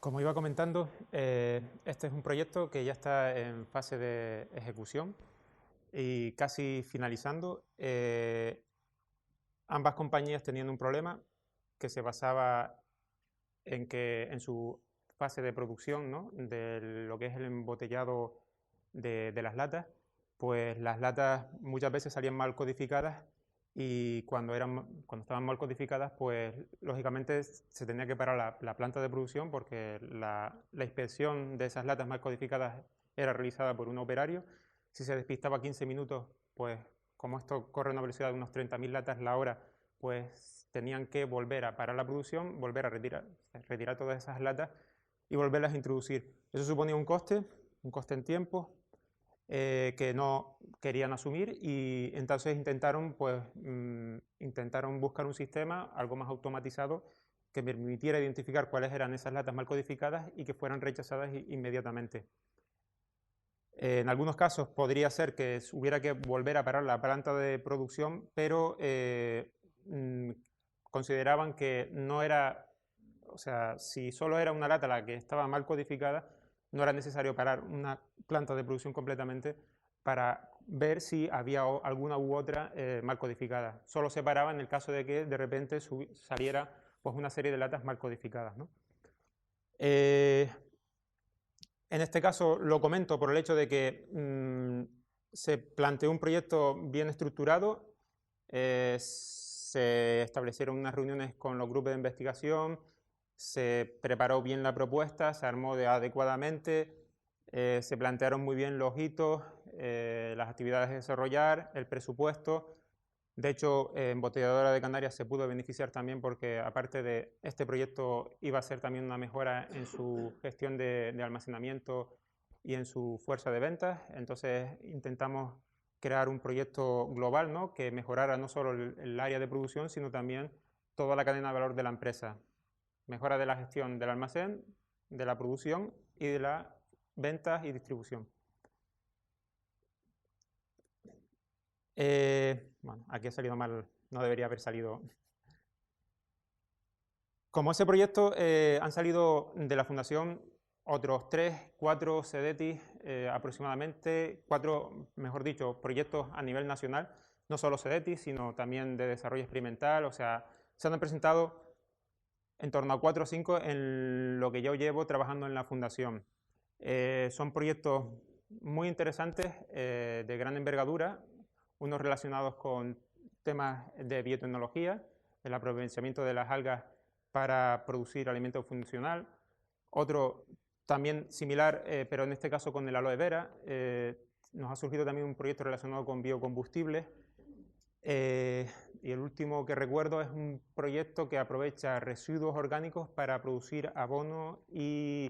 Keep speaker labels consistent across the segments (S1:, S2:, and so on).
S1: Como iba comentando, este es un proyecto que ya está en fase de ejecución y casi finalizando. Ambas compañías tenían un problema que se basaba en que en su fase de producción, ¿no?, de lo que es el embotellado de las latas, pues las latas muchas veces salían mal codificadas y cuando estaban mal codificadas, pues lógicamente se tenía que parar la planta de producción porque la inspección de esas latas mal codificadas era realizada por un operario. Si se despistaba 15 minutos, pues como esto corre a una velocidad de unos 30.000 latas la hora, pues tenían que volver a parar la producción, volver a retirar todas esas latas y volverlas a introducir. Eso suponía un coste en tiempo, que no querían asumir, y entonces intentaron buscar un sistema algo más automatizado que permitiera identificar cuáles eran esas latas mal codificadas y que fueran rechazadas inmediatamente. En algunos casos podría ser que hubiera que volver a parar la planta de producción, pero consideraban que no era, o sea, si solo era una lata la que estaba mal codificada, no era necesario parar una planta de producción completamente para ver si había alguna u otra mal codificada. Solo se paraba en el caso de que de repente saliera pues una serie de latas mal codificadas, ¿no? En este caso lo comento por el hecho de que se planteó un proyecto bien estructurado, se establecieron unas reuniones con los grupos de investigación, se preparó bien la propuesta, se armó adecuadamente, se plantearon muy bien los hitos, las actividades a desarrollar, el presupuesto. De hecho, Embotelladora de Canarias se pudo beneficiar también porque, aparte de este proyecto, iba a ser también una mejora en su gestión de almacenamiento y en su fuerza de ventas. Entonces intentamos crear un proyecto global, ¿no?, que mejorara no solo el área de producción, sino también toda la cadena de valor de la empresa. Mejora de la gestión del almacén, de la producción y de las ventas y distribución. Bueno, aquí ha salido mal, no debería haber salido. Como ese proyecto, han salido de la fundación otros 3, 4 CEDETIS aproximadamente, 4, mejor dicho, proyectos a nivel nacional, no solo CEDETIS, sino también de desarrollo experimental. O sea, se han presentado en torno a 4 o 5 en lo que yo llevo trabajando en la fundación. Son proyectos muy interesantes, de gran envergadura, unos relacionados con temas de biotecnología, el aprovechamiento de las algas para producir alimento funcional. Otro también similar, pero en este caso con el aloe vera. Nos ha surgido también un proyecto relacionado con biocombustibles. Y el último que recuerdo es un proyecto que aprovecha residuos orgánicos para producir abono y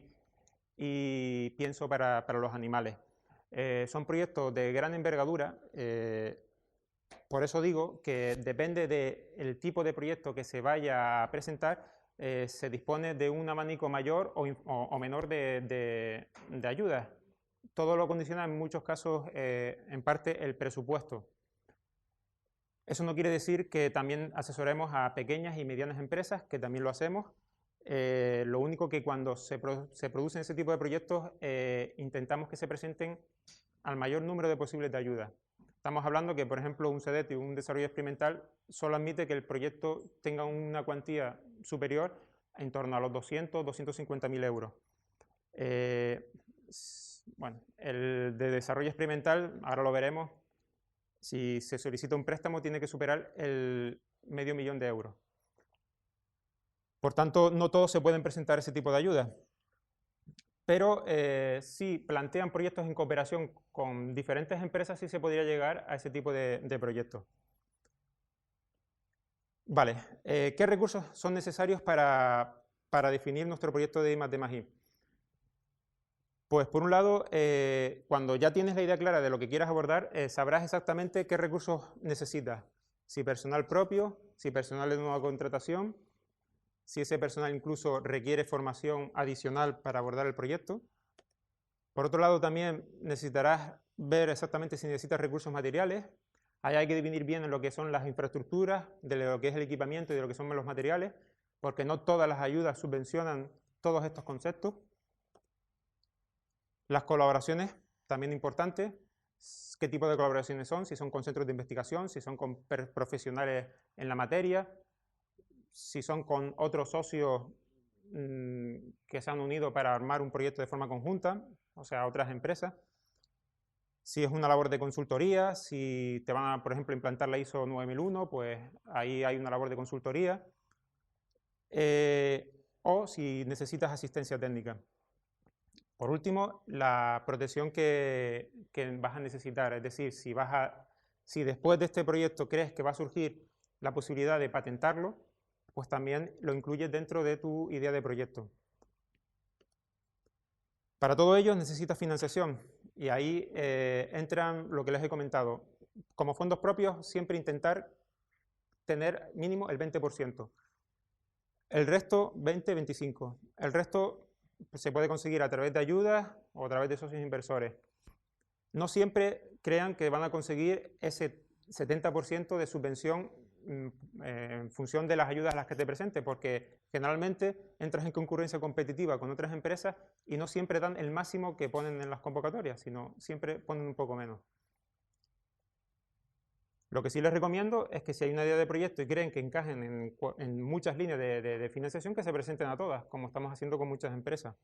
S1: pienso para los animales. Son proyectos de gran envergadura. Por eso digo que depende del tipo de proyecto que se vaya a presentar, se dispone de un abanico mayor o menor de ayudas. Todo lo condiciona en muchos casos, en parte, el presupuesto. Eso no quiere decir que también asesoremos a pequeñas y medianas empresas, que también lo hacemos. Lo único que cuando se producen ese tipo de proyectos, intentamos que se presenten al mayor número de posibles de ayudas. Estamos hablando que, por ejemplo, un CEDETI, un desarrollo experimental, solo admite que el proyecto tenga una cuantía superior en torno a los 200.000–250.000 euros. Bueno, el de desarrollo experimental, ahora lo veremos, si se solicita un préstamo tiene que superar el $500.000 de euros. Por tanto, no todos se pueden presentar ese tipo de ayudas. Pero si plantean proyectos en cooperación con diferentes empresas, sí se podría llegar a ese tipo de proyectos. Vale, ¿qué recursos son necesarios para definir nuestro proyecto de I+D+I? Pues por un lado, cuando ya tienes la idea clara de lo que quieras abordar, sabrás exactamente qué recursos necesitas. Si personal propio, si personal de nueva contratación, si ese personal incluso requiere formación adicional para abordar el proyecto. Por otro lado, también necesitarás ver exactamente si necesitas recursos materiales. Ahí hay que dividir bien en lo que son las infraestructuras, de lo que es el equipamiento y de lo que son los materiales, porque no todas las ayudas subvencionan todos estos conceptos. Las colaboraciones, también importantes. ¿Qué tipo de colaboraciones son? Si son con centros de investigación, si son con profesionales en la materia, si son con otros socios que se han unido para armar un proyecto de forma conjunta, o sea, otras empresas. Si es una labor de consultoría, si te van a, por ejemplo, implantar la ISO 9001, pues ahí hay una labor de consultoría. O si necesitas asistencia técnica. Por último, la protección que vas a necesitar, es decir, si después de este proyecto crees que va a surgir la posibilidad de patentarlo, pues también lo incluyes dentro de tu idea de proyecto. Para todo ello necesitas financiación y ahí entran lo que les he comentado. Como fondos propios, siempre intentar tener mínimo el 20%. El resto, 20-25%. El resto se puede conseguir a través de ayudas o a través de socios inversores. No siempre crean que van a conseguir ese 70% de subvención en función de las ayudas a las que te presentes, porque generalmente entras en concurrencia competitiva con otras empresas y no siempre dan el máximo que ponen en las convocatorias, sino siempre ponen un poco menos. Lo que sí les recomiendo es que si hay una idea de proyecto y creen que encajen en muchas líneas de financiación, que se presenten a todas, como estamos haciendo con muchas empresas.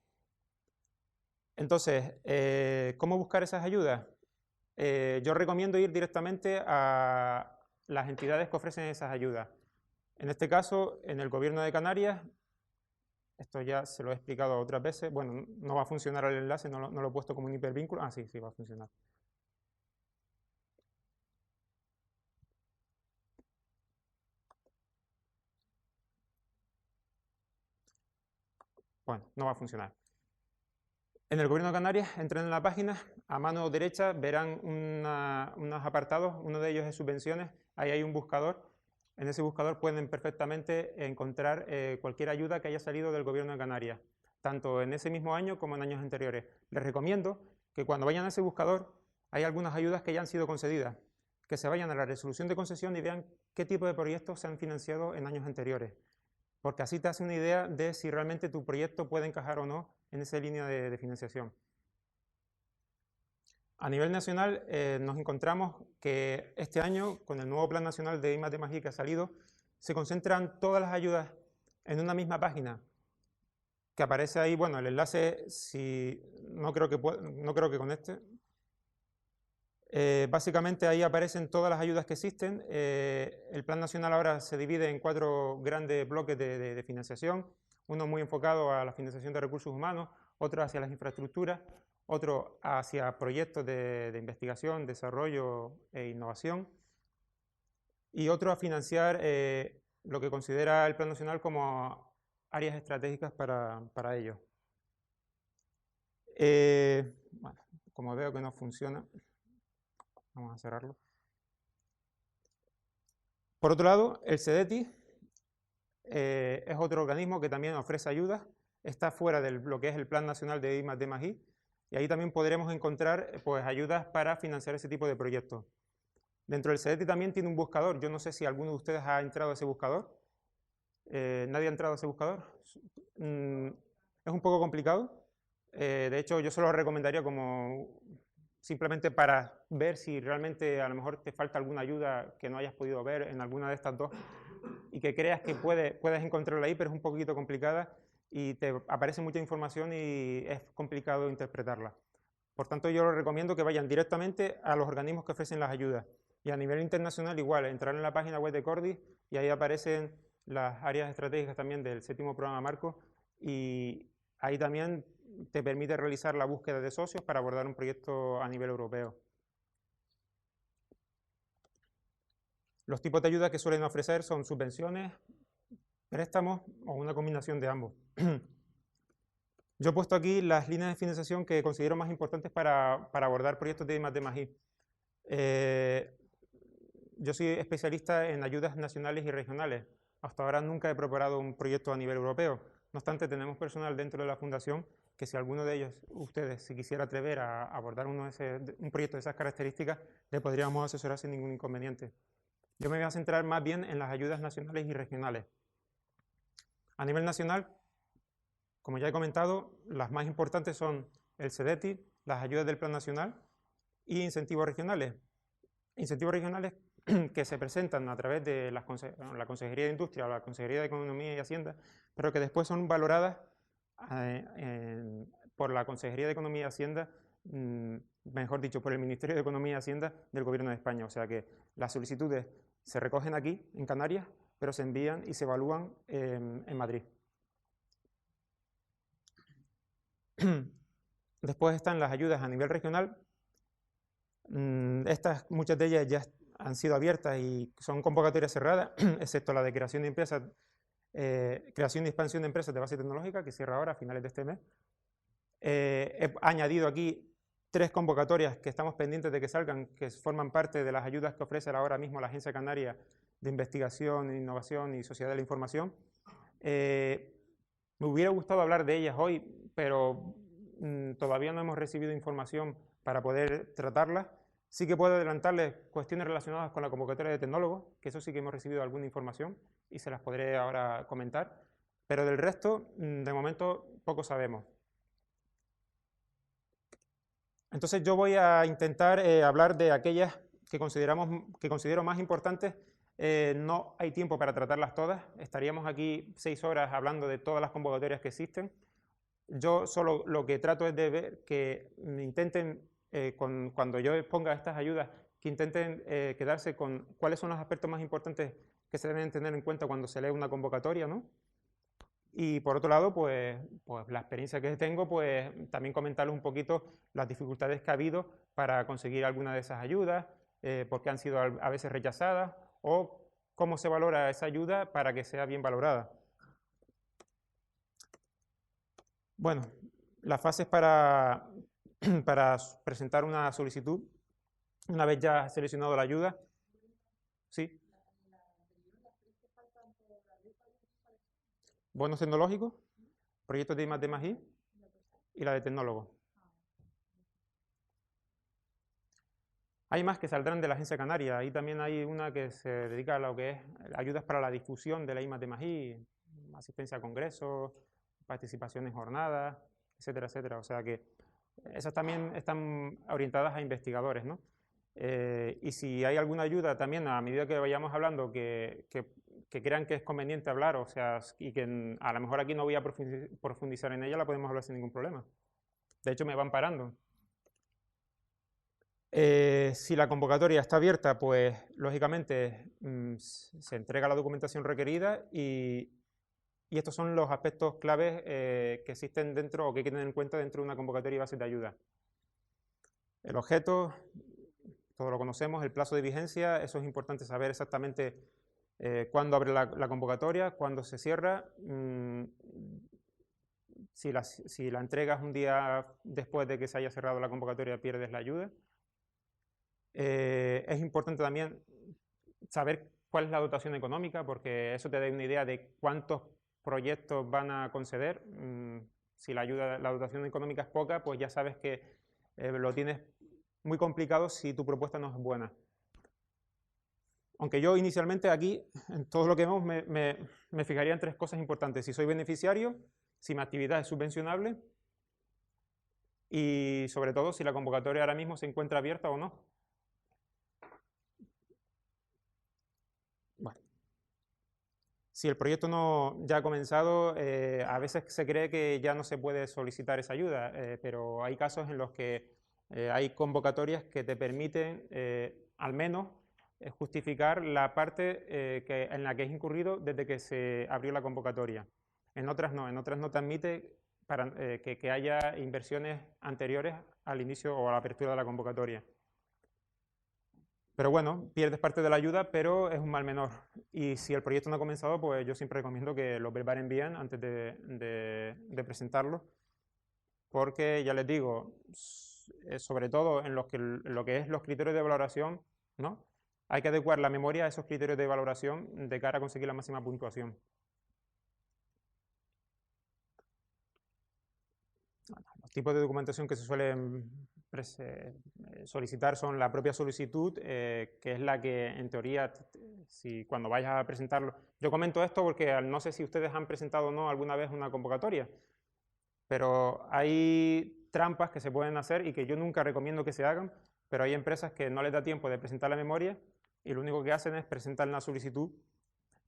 S1: Entonces, ¿cómo buscar esas ayudas? Yo recomiendo ir directamente a las entidades que ofrecen esas ayudas. En este caso, en el Gobierno de Canarias, esto ya se lo he explicado otras veces, bueno, no va a funcionar el enlace, no lo he puesto como un hipervínculo, sí, va a funcionar. Bueno, no va a funcionar. En el Gobierno de Canarias, entren en la página, a mano derecha verán unos apartados, uno de ellos es subvenciones, ahí hay un buscador, en ese buscador pueden perfectamente encontrar cualquier ayuda que haya salido del Gobierno de Canarias, tanto en ese mismo año como en años anteriores. Les recomiendo que cuando vayan a ese buscador hay algunas ayudas que ya han sido concedidas, que se vayan a la resolución de concesión y vean qué tipo de proyectos se han financiado en años anteriores, porque así te hace una idea de si realmente tu proyecto puede encajar o no en esa línea de financiación. A nivel nacional nos encontramos que este año, con el nuevo Plan Nacional de I+D+I que ha salido, se concentran todas las ayudas en una misma página, que aparece ahí, bueno, el enlace, si, no creo que con este. Básicamente ahí aparecen todas las ayudas que existen. El Plan Nacional ahora se divide en 4 grandes bloques de financiación, uno muy enfocado a la financiación de recursos humanos, otro hacia las infraestructuras, otro hacia proyectos de investigación, desarrollo e innovación, y otro a financiar lo que considera el Plan Nacional como áreas estratégicas para ello. Bueno, como veo que no funciona, vamos a cerrarlo. Por otro lado, el CEDETI es otro organismo que también ofrece ayudas, está fuera de lo que es el Plan Nacional de I+D+I, y ahí también podremos encontrar pues, ayudas para financiar ese tipo de proyectos. Dentro del CEDETI también tiene un buscador, yo no sé si alguno de ustedes ha entrado a ese buscador. ¿Nadie ha entrado a ese buscador? Es un poco complicado, de hecho yo se lo recomendaría como simplemente para ver si realmente a lo mejor te falta alguna ayuda que no hayas podido ver en alguna de estas dos y que creas que puedes encontrarla ahí, pero es un poquito complicada y te aparece mucha información y es complicado interpretarla. Por tanto, yo les recomiendo que vayan directamente a los organismos que ofrecen las ayudas. Y a nivel internacional igual, entrar en la página web de Cordi y ahí aparecen las áreas estratégicas también del 7º programa marco y ahí también te permite realizar la búsqueda de socios para abordar un proyecto a nivel europeo. Los tipos de ayuda que suelen ofrecer son subvenciones, préstamos o una combinación de ambos. Yo he puesto aquí las líneas de financiación que considero más importantes para abordar proyectos de I+D+I. Yo soy especialista en ayudas nacionales y regionales. Hasta ahora nunca he preparado un proyecto a nivel europeo. No obstante, tenemos personal dentro de la fundación que si alguno de ellos, ustedes, se quisiera atrever a abordar un proyecto de esas características, le podríamos asesorar sin ningún inconveniente. Yo me voy a centrar más bien en las ayudas nacionales y regionales. A nivel nacional, Como ya he comentado, las más importantes son el SEDETI, las ayudas del Plan Nacional y incentivos regionales. Incentivos regionales que se presentan a través de la Consejería de Industria o la Consejería de Economía y Hacienda, pero que después son valoradas por la Consejería de Economía y Hacienda, mejor dicho, por el Ministerio de Economía y Hacienda del Gobierno de España. O sea que las solicitudes se recogen aquí, en Canarias, pero se envían y se evalúan en Madrid. Después están las ayudas a nivel regional. Muchas de ellas ya han sido abiertas y son convocatorias cerradas, excepto la de creación de empresas, creación y expansión de empresas de base tecnológica, que cierra ahora a finales de este mes. He añadido aquí 3 convocatorias que estamos pendientes de que salgan, que forman parte de las ayudas que ofrece ahora mismo la Agencia Canaria de Investigación, Innovación y Sociedad de la Información. Me hubiera gustado hablar de ellas hoy, pero todavía no hemos recibido información para poder tratarlas. Sí que puedo adelantarles cuestiones relacionadas con la convocatoria de tecnólogos, que eso sí que hemos recibido alguna información y se las podré ahora comentar, pero del resto, de momento, poco sabemos. Entonces yo voy a intentar hablar de aquellas que considero más importantes. No hay tiempo para tratarlas todas, estaríamos aquí 6 horas hablando de todas las convocatorias que existen. Yo solo lo que trato es de ver que intenten, cuando yo exponga estas ayudas, que intenten quedarse con cuáles son los aspectos más importantes que se deben tener en cuenta cuando se lee una convocatoria, ¿no? Y por otro lado, pues la experiencia que tengo, pues también comentarles un poquito las dificultades que ha habido para conseguir alguna de esas ayudas, por qué han sido a veces rechazadas o cómo se valora esa ayuda para que sea bien valorada. Bueno, las fases para presentar una solicitud, una vez ya seleccionado la ayuda, sí. Bonos tecnológicos, proyectos de I+D+I y la de tecnólogo. Hay más que saldrán de la Agencia Canaria. Ahí también hay una que se dedica a lo que es ayudas para la difusión de la I+D+I, asistencia a congresos, participación en jornadas, etcétera, etcétera. O sea que esas también están orientadas a investigadores, ¿no? Y si hay alguna ayuda también, a medida que vayamos hablando, que crean que es conveniente hablar, o sea, y que a lo mejor aquí no voy a profundizar en ella, la podemos hablar sin ningún problema. De hecho, me van parando. Si la convocatoria está abierta, pues lógicamente se entrega la documentación requerida y estos son los aspectos claves que existen dentro o que hay que tener en cuenta dentro de una convocatoria y base de ayuda. El objeto, todo lo conocemos, el plazo de vigencia, eso es importante saber exactamente cuándo abre la convocatoria, cuándo se cierra. Si la entregas un día después de que se haya cerrado la convocatoria, pierdes la ayuda. Es importante también saber cuál es la dotación económica, porque eso te da una idea de cuántos proyectos van a conceder. Si la dotación económica es poca, pues ya sabes que lo tienes muy complicado si tu propuesta no es buena. Aunque yo inicialmente aquí, en todo lo que vemos, me fijaría en 3 cosas importantes. Si soy beneficiario, si mi actividad es subvencionable y sobre todo si la convocatoria ahora mismo se encuentra abierta o no. Bueno. Si el proyecto no ya ha comenzado, a veces se cree que ya no se puede solicitar esa ayuda, pero hay casos en los que hay convocatorias que te permiten al menos justificar la parte en la que es incurrido desde que se abrió la convocatoria. En otras no te admite que haya inversiones anteriores al inicio o a la apertura de la convocatoria. Pero bueno, pierdes parte de la ayuda, pero es un mal menor. Y si el proyecto no ha comenzado, pues yo siempre recomiendo que lo preparen bien antes de presentarlo, porque ya les digo, sobre todo en lo que es los criterios de valoración, ¿no? Hay que adecuar la memoria a esos criterios de valoración de cara a conseguir la máxima puntuación. Los tipos de documentación que se suelen solicitar son la propia solicitud, que es la que en teoría, si cuando vayas a presentarlo, yo comento esto porque no sé si ustedes han presentado o no alguna vez una convocatoria. Pero hay trampas que se pueden hacer y que yo nunca recomiendo que se hagan, pero hay empresas que no les da tiempo de presentar la memoria y lo único que hacen es presentar una solicitud,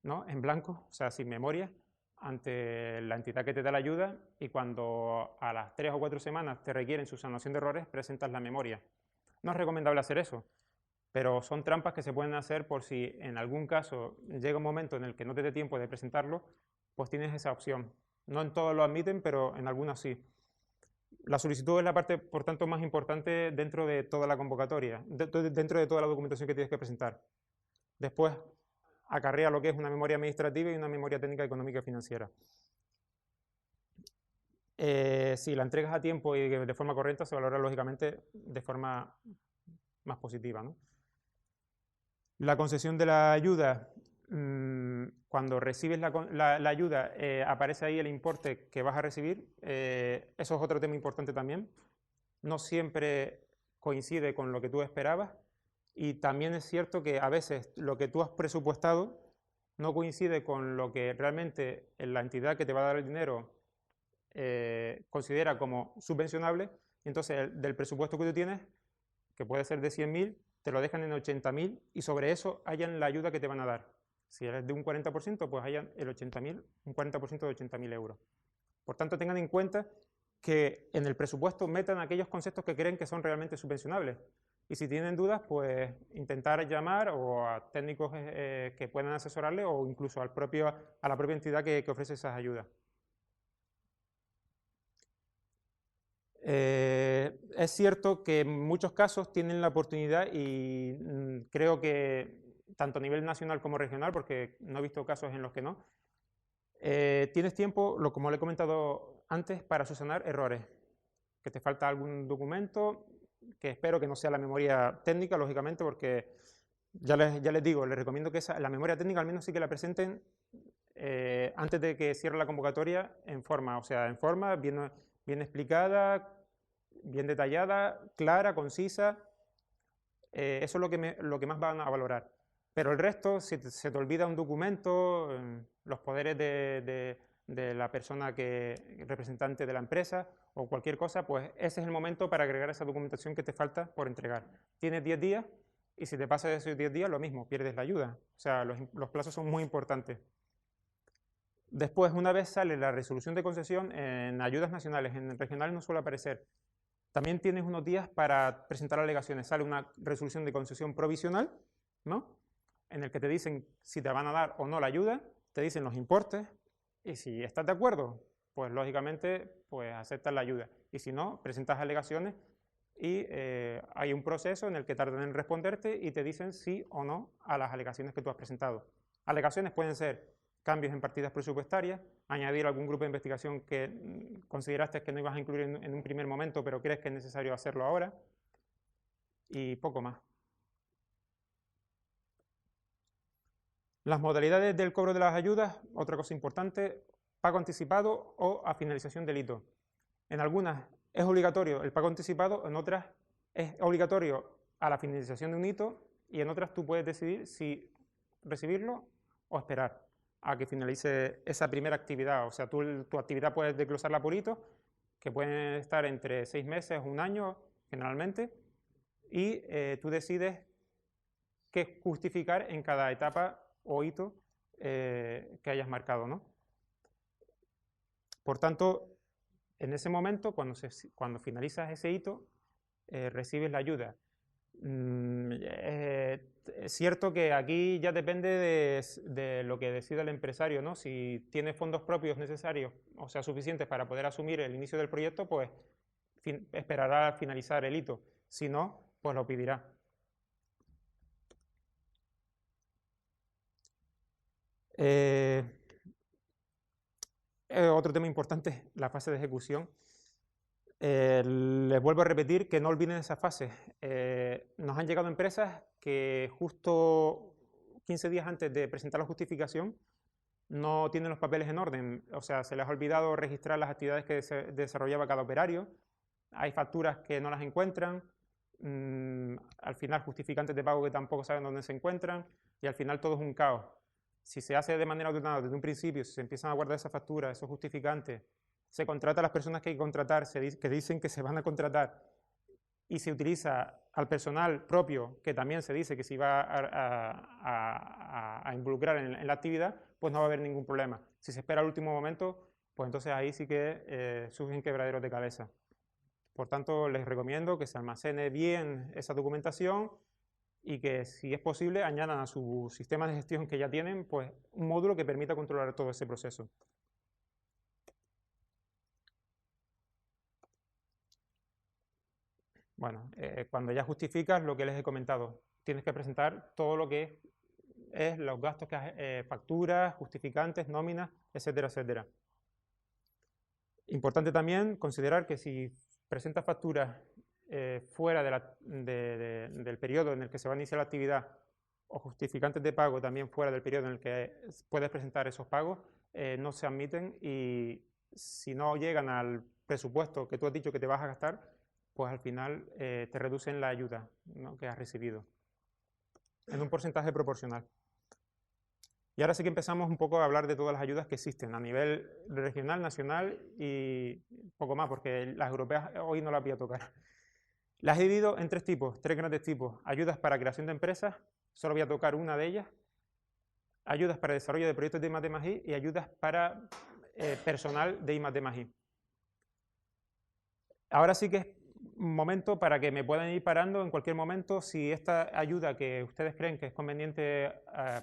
S1: ¿no?, en blanco, o sea, sin memoria, ante la entidad que te da la ayuda, y cuando a las 3 o 4 semanas te requieren subsanación de errores, presentas la memoria. No es recomendable hacer eso, pero son trampas que se pueden hacer por si en algún caso llega un momento en el que no te dé tiempo de presentarlo, pues tienes esa opción. No en todos lo admiten, pero en algunos sí. La solicitud es la parte, por tanto, más importante dentro de toda la convocatoria, dentro de toda la documentación que tienes que presentar. Después acarrea lo que es una memoria administrativa y una memoria técnica, económica y financiera. Si la entregas a tiempo y de forma correcta, se valora lógicamente de forma más positiva, ¿no? La concesión de la ayuda, cuando recibes la ayuda, aparece ahí el importe que vas a recibir. Eso es otro tema importante también. No siempre coincide con lo que tú esperabas, y también es cierto que a veces lo que tú has presupuestado no coincide con lo que realmente la entidad que te va a dar el dinero considera como subvencionable, y entonces del presupuesto que tú tienes, que puede ser de 100.000, te lo dejan en 80.000 y sobre eso hayan la ayuda que te van a dar. Si eres de un 40%, pues hayan el 80.000, un 40% de 80.000 euros. Por tanto, tengan en cuenta que en el presupuesto metan aquellos conceptos que creen que son realmente subvencionables. Y si tienen dudas, pues intentar llamar o a técnicos que puedan asesorarle, o incluso a la propia entidad que ofrece esas ayudas. Es cierto que en muchos casos tienen la oportunidad, y creo que tanto a nivel nacional como regional, porque no he visto casos en los que no, tienes tiempo, como le he comentado antes, para subsanar errores, que te falta algún documento, que espero que no sea la memoria técnica, lógicamente, porque ya les digo, les recomiendo que la memoria técnica al menos sí que la presenten antes de que cierre la convocatoria en forma, o sea, en forma bien explicada, bien detallada, clara, concisa. Eso es lo que más van a valorar. Pero el resto, si se te olvida un documento, los poderes de la persona representante de la empresa o cualquier cosa, pues ese es el momento para agregar esa documentación que te falta por entregar. Tienes 10 días y si te pasas de esos 10 días, lo mismo, pierdes la ayuda. O sea, los plazos son muy importantes. Después, una vez sale la resolución de concesión, en ayudas nacionales, en el regional no suele aparecer. También tienes unos días para presentar alegaciones. Sale una resolución de concesión provisional, ¿no?, en el que te dicen si te van a dar o no la ayuda, te dicen los importes, y si estás de acuerdo, pues lógicamente pues aceptas la ayuda. Y si no, presentas alegaciones y hay un proceso en el que tardan en responderte y te dicen sí o no a las alegaciones que tú has presentado. Alegaciones pueden ser cambios en partidas presupuestarias, añadir algún grupo de investigación que consideraste que no ibas a incluir en un primer momento, pero crees que es necesario hacerlo ahora, y poco más. Las modalidades del cobro de las ayudas, otra cosa importante: pago anticipado o a finalización del hito. En algunas es obligatorio el pago anticipado, en otras es obligatorio a la finalización de un hito, y en otras tú puedes decidir si recibirlo o esperar a que finalice esa primera actividad. O sea, tu actividad puedes desglosarla por hitos, que pueden estar entre 6 meses, un año generalmente, y tú decides qué justificar en cada etapa o hito que hayas marcado, ¿no? Por tanto, en ese momento, cuando finalizas ese hito, recibes la ayuda. Es cierto que aquí ya depende de lo que decida el empresario, ¿no? Si tiene fondos propios necesarios, o sea, suficientes para poder asumir el inicio del proyecto, pues esperará a finalizar el hito. Si no, pues lo pedirá. Otro tema importante, la fase de ejecución. Les vuelvo a repetir que no olviden esa fase. Nos han llegado empresas que justo 15 días antes de presentar la justificación no tienen los papeles en orden, o sea, se les ha olvidado registrar las actividades que desarrollaba cada operario, hay facturas que no las encuentran, al final justificantes de pago que tampoco saben dónde se encuentran, y al final todo es un caos. Si se hace de manera ordenada desde un principio, si se empiezan a guardar esas facturas, esos justificantes, se contrata a las personas que hay que contratar, que dicen que se van a contratar, y se utiliza al personal propio, que también se dice que se va a involucrar en la actividad, pues no va a haber ningún problema. Si se espera al último momento, pues entonces ahí sí que surgen quebraderos de cabeza. Por tanto, les recomiendo que se almacene bien esa documentación y que, si es posible, añadan a su sistema de gestión que ya tienen, pues un módulo que permita controlar todo ese proceso. Bueno, cuando ya justificas lo que les he comentado, tienes que presentar todo lo que es los gastos que has, facturas, justificantes, nóminas, etcétera, etcétera. Importante también considerar que si presentas facturas fuera del periodo en el que se va a iniciar la actividad, o justificantes de pago también fuera del periodo en el que puedes presentar esos pagos, no se admiten, y si no llegan al presupuesto que tú has dicho que te vas a gastar, pues al final te reducen la ayuda, ¿no?, que has recibido en un porcentaje proporcional. Y ahora sí que empezamos un poco a hablar de todas las ayudas que existen a nivel regional, nacional y poco más, porque las europeas hoy no las voy a tocar. Las he dividido en tres grandes tipos. Ayudas para creación de empresas, solo voy a tocar una de ellas. Ayudas para desarrollo de proyectos de I+D+I y ayudas para personal de I+D+I. Ahora sí que es un momento para que me puedan ir parando en cualquier momento. Si esta ayuda que ustedes creen que es conveniente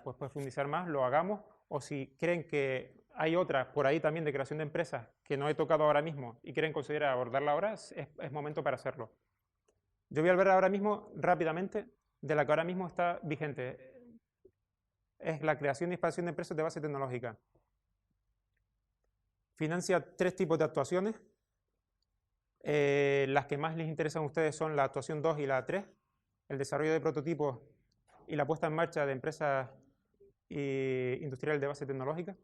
S1: pues profundizar más, lo hagamos, o si creen que hay otra por ahí también de creación de empresas que no he tocado ahora mismo y quieren considerar abordarla ahora, es momento para hacerlo. Yo voy a hablar ahora mismo rápidamente de la que ahora mismo está vigente. Es la creación y expansión de empresas de base tecnológica. Financia tres tipos de actuaciones. Las que más les interesan a ustedes son la actuación 2 y la 3, el desarrollo de prototipos y la puesta en marcha de empresas industriales de base tecnológica.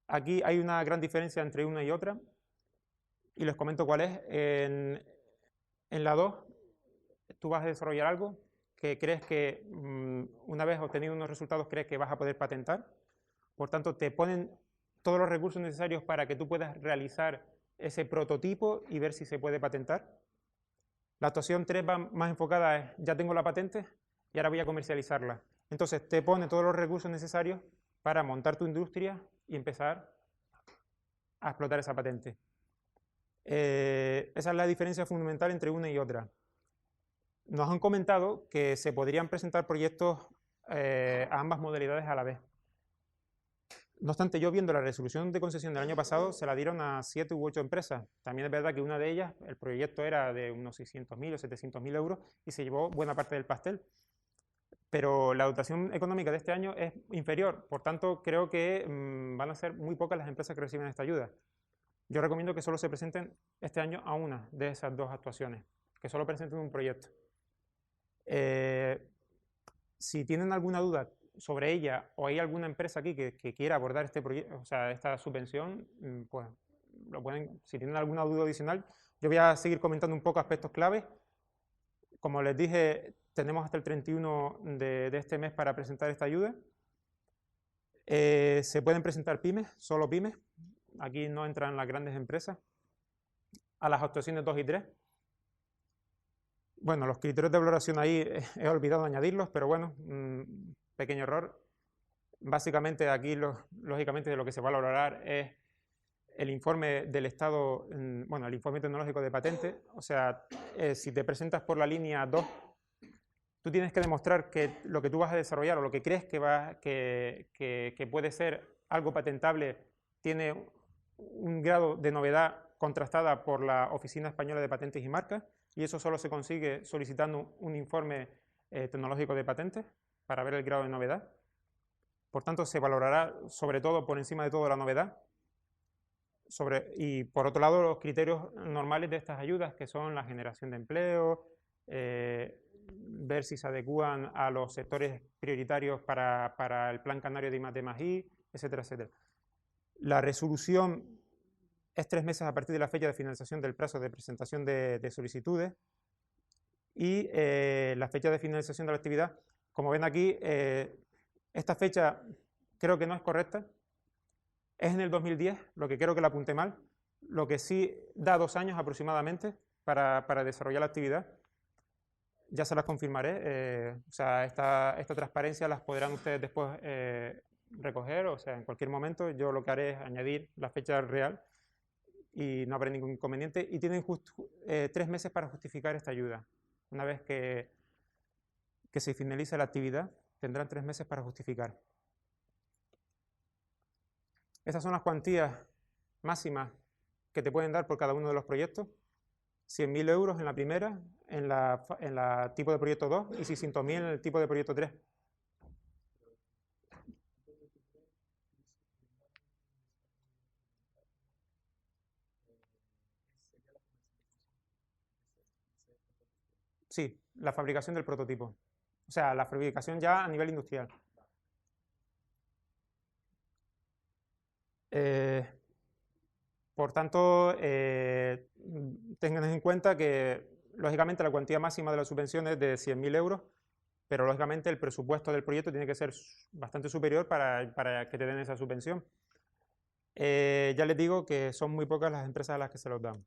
S1: Aquí hay una gran diferencia entre una y otra, y les comento cuál es. En la 2, tú vas a desarrollar algo que crees que una vez obtenido unos resultados crees que vas a poder patentar. Por tanto, te ponen todos los recursos necesarios para que tú puedas realizar ese prototipo y ver si se puede patentar. La actuación 3 va más enfocada a ya tengo la patente y ahora voy a comercializarla. Entonces te pone todos los recursos necesarios para montar tu industria y empezar a explotar esa patente. Esa es la diferencia fundamental entre una y otra. Nos han comentado que se podrían presentar proyectos a ambas modalidades a la vez. No obstante, yo viendo la resolución de concesión del año pasado, se la dieron a 7 u 8 empresas. También es verdad que una de ellas, el proyecto era de unos 600.000 o 700.000 euros y se llevó buena parte del pastel. Pero la dotación económica de este año es inferior, por tanto creo que van a ser muy pocas las empresas que reciben esta ayuda. Yo recomiendo que solo se presenten este año a una de esas dos actuaciones, que solo presenten un proyecto. Si tienen alguna duda sobre ella o hay alguna empresa aquí que quiera abordar este proyecto, o sea, esta subvención, pues lo pueden, si tienen alguna duda adicional. Yo voy a seguir comentando un poco aspectos claves. Como les dije, tenemos hasta el 31 de este mes para presentar esta ayuda. Se pueden presentar pymes, solo pymes. Aquí no entran las grandes empresas. A las actuaciones 2 y 3. Bueno, los criterios de valoración ahí he olvidado añadirlos, pero bueno, pequeño error. Básicamente aquí, lógicamente, de lo que se va a valorar es el informe del estado, bueno, el informe tecnológico de patente. O sea, si te presentas por la línea 2, tú tienes que demostrar que lo que tú vas a desarrollar o lo que crees que puede ser algo patentable tiene un grado de novedad contrastada por la Oficina Española de Patentes y Marcas, y eso solo se consigue solicitando un informe tecnológico de patentes para ver el grado de novedad. Por tanto, se valorará sobre todo, por encima de todo, la novedad. Y por otro lado, los criterios normales de estas ayudas, que son la generación de empleo, ver si se adecúan a los sectores prioritarios para el Plan Canario de I+D+I, etcétera, etcétera. La resolución es 3 meses a partir de la fecha de finalización del plazo de presentación de solicitudes, y la fecha de finalización de la actividad, como ven aquí, esta fecha creo que no es correcta, es en el 2010, lo que creo que la apunté mal, Lo que sí da 2 años aproximadamente para desarrollar la actividad. Ya se las confirmaré. O sea, esta transparencia las podrán ustedes después recoger, o sea, en cualquier momento. Yo lo que haré es añadir la fecha real y no habrá ningún inconveniente. Y tienen 3 meses para justificar esta ayuda. Una vez que se finalice la actividad, tendrán 3 meses para justificar. Estas son las cuantías máximas que te pueden dar por cada uno de los proyectos. 100.000 euros en la primera, en la tipo de proyecto 2 y 600.000 en el tipo de proyecto 3. Sí, la fabricación del prototipo. O sea, la fabricación ya a nivel industrial. Por tanto, tengan en cuenta que, lógicamente, la cuantía máxima de la subvención es de 100.000 euros, pero, lógicamente, el presupuesto del proyecto tiene que ser bastante superior para que te den esa subvención. Ya les digo que son muy pocas las empresas a las que se los dan.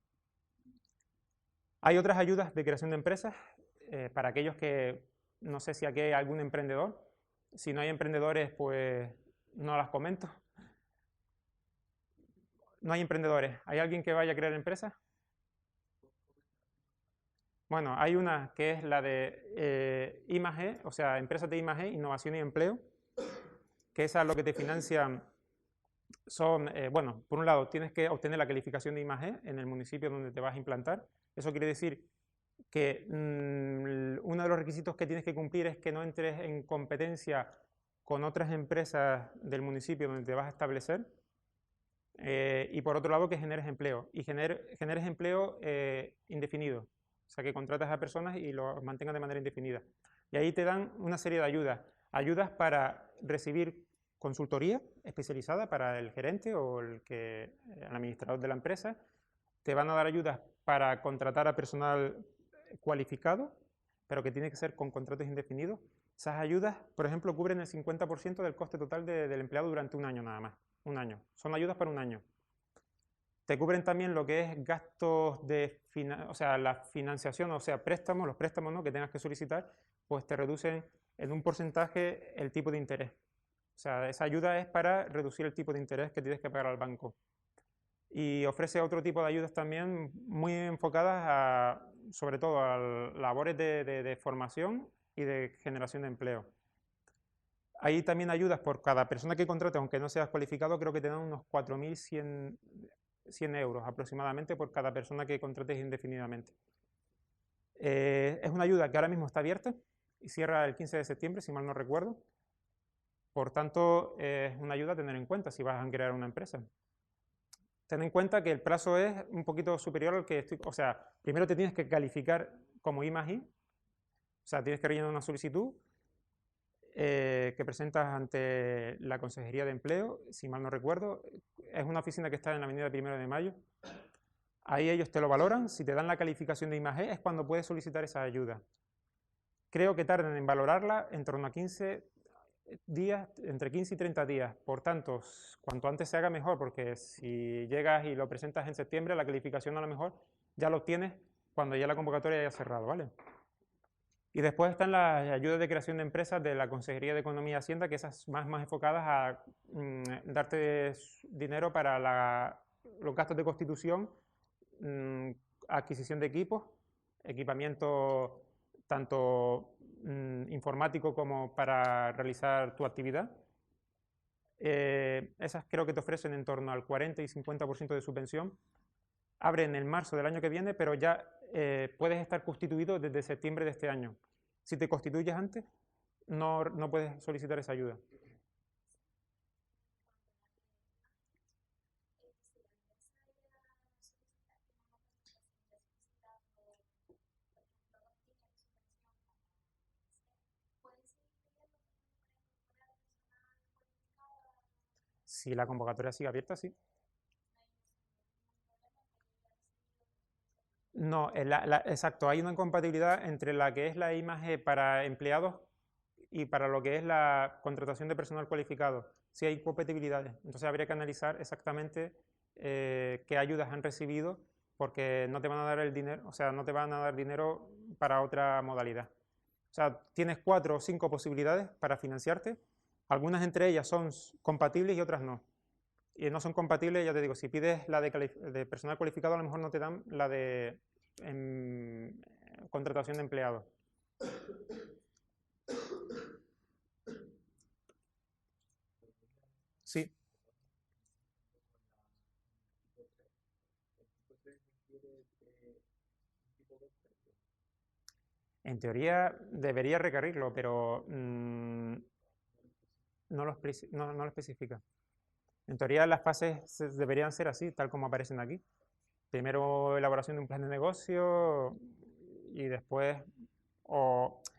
S1: Hay otras ayudas de creación de empresas para aquellos que, no sé si aquí hay algún emprendedor. Si no hay emprendedores, pues no las comento. No hay emprendedores. ¿Hay alguien que vaya a crear empresas? Bueno, hay una que es la de I+E, o sea, empresas de I+E, innovación y empleo, que esa es lo que te financian. Son, bueno, por un lado, tienes que obtener la calificación de I+E en el municipio donde te vas a implantar. Eso quiere decir que uno de los requisitos que tienes que cumplir es que no entres en competencia con otras empresas del municipio donde te vas a establecer. Y por otro lado, que generes empleo. Y generes empleo indefinido. O sea, que contratas a personas y lo mantengas de manera indefinida. Y ahí te dan una serie de ayudas. Ayudas para recibir consultoría especializada para el gerente o el administrador de la empresa. Te van a dar ayudas para contratar a personal cualificado, pero que tiene que ser con contratos indefinidos. Esas ayudas, por ejemplo, cubren el 50% del coste total del empleado durante un año nada más. Un año. Son ayudas para un año. Te cubren también lo que es gastos o sea, la financiación, o sea, préstamos, los préstamos, ¿no?, que tengas que solicitar, pues te reducen en un porcentaje el tipo de interés. O sea, esa ayuda es para reducir el tipo de interés que tienes que pagar al banco. Y ofrece otro tipo de ayudas también muy enfocadas sobre todo a labores de formación y de generación de empleo. Hay también ayudas por cada persona que contrates, aunque no seas cualificado, creo que te dan unos 4.100 euros aproximadamente por cada persona que contrates indefinidamente. Es una ayuda que ahora mismo está abierta y cierra el 15 de septiembre, si mal no recuerdo. Por tanto, es una ayuda a tener en cuenta si vas a crear una empresa. Ten en cuenta que el plazo es un poquito superior al que o sea, primero te tienes que calificar como I+I, o sea, tienes que rellenar una solicitud que presentas ante la Consejería de Empleo, si mal no recuerdo. Es una oficina que está en la avenida 1 de Mayo. Ahí ellos te lo valoran. Si te dan la calificación de I+E es cuando puedes solicitar esa ayuda. Creo que tardan en valorarla en torno a 15 días, entre 15 y 30 días. Por tanto, cuanto antes se haga mejor, porque si llegas y lo presentas en septiembre, la calificación a lo mejor ya lo obtienes cuando ya la convocatoria haya cerrado, ¿vale? Y después están las ayudas de creación de empresas de la Consejería de Economía y Hacienda, que esas más enfocadas a darte dinero para los gastos de constitución, adquisición de equipos, equipamiento tanto informático como para realizar tu actividad. Esas creo que te ofrecen en torno al 40 y 50% de subvención. Abren en marzo del año que viene, pero ya puedes estar constituido desde septiembre de este año. Si te constituyes antes, no puedes solicitar esa ayuda. Si la convocatoria sigue abierta, sí. No, exacto, hay una incompatibilidad entre la que es la I+E para empleados y para lo que es la contratación de personal cualificado. Sí hay incompatibilidades, entonces habría que analizar exactamente qué ayudas han recibido, porque no te van a dar el dinero, o sea, no te van a dar dinero para otra modalidad. O sea, tienes 4 o 5 posibilidades para financiarte. Algunas entre ellas son compatibles y otras no. Y no son compatibles, ya te digo, si pides la de personal cualificado, a lo mejor no te dan la de contratación de empleados. Sí. En teoría debería requerirlo, pero no lo especifica. En teoría las fases deberían ser así, tal como aparecen aquí. Primero elaboración de un plan de negocio y después...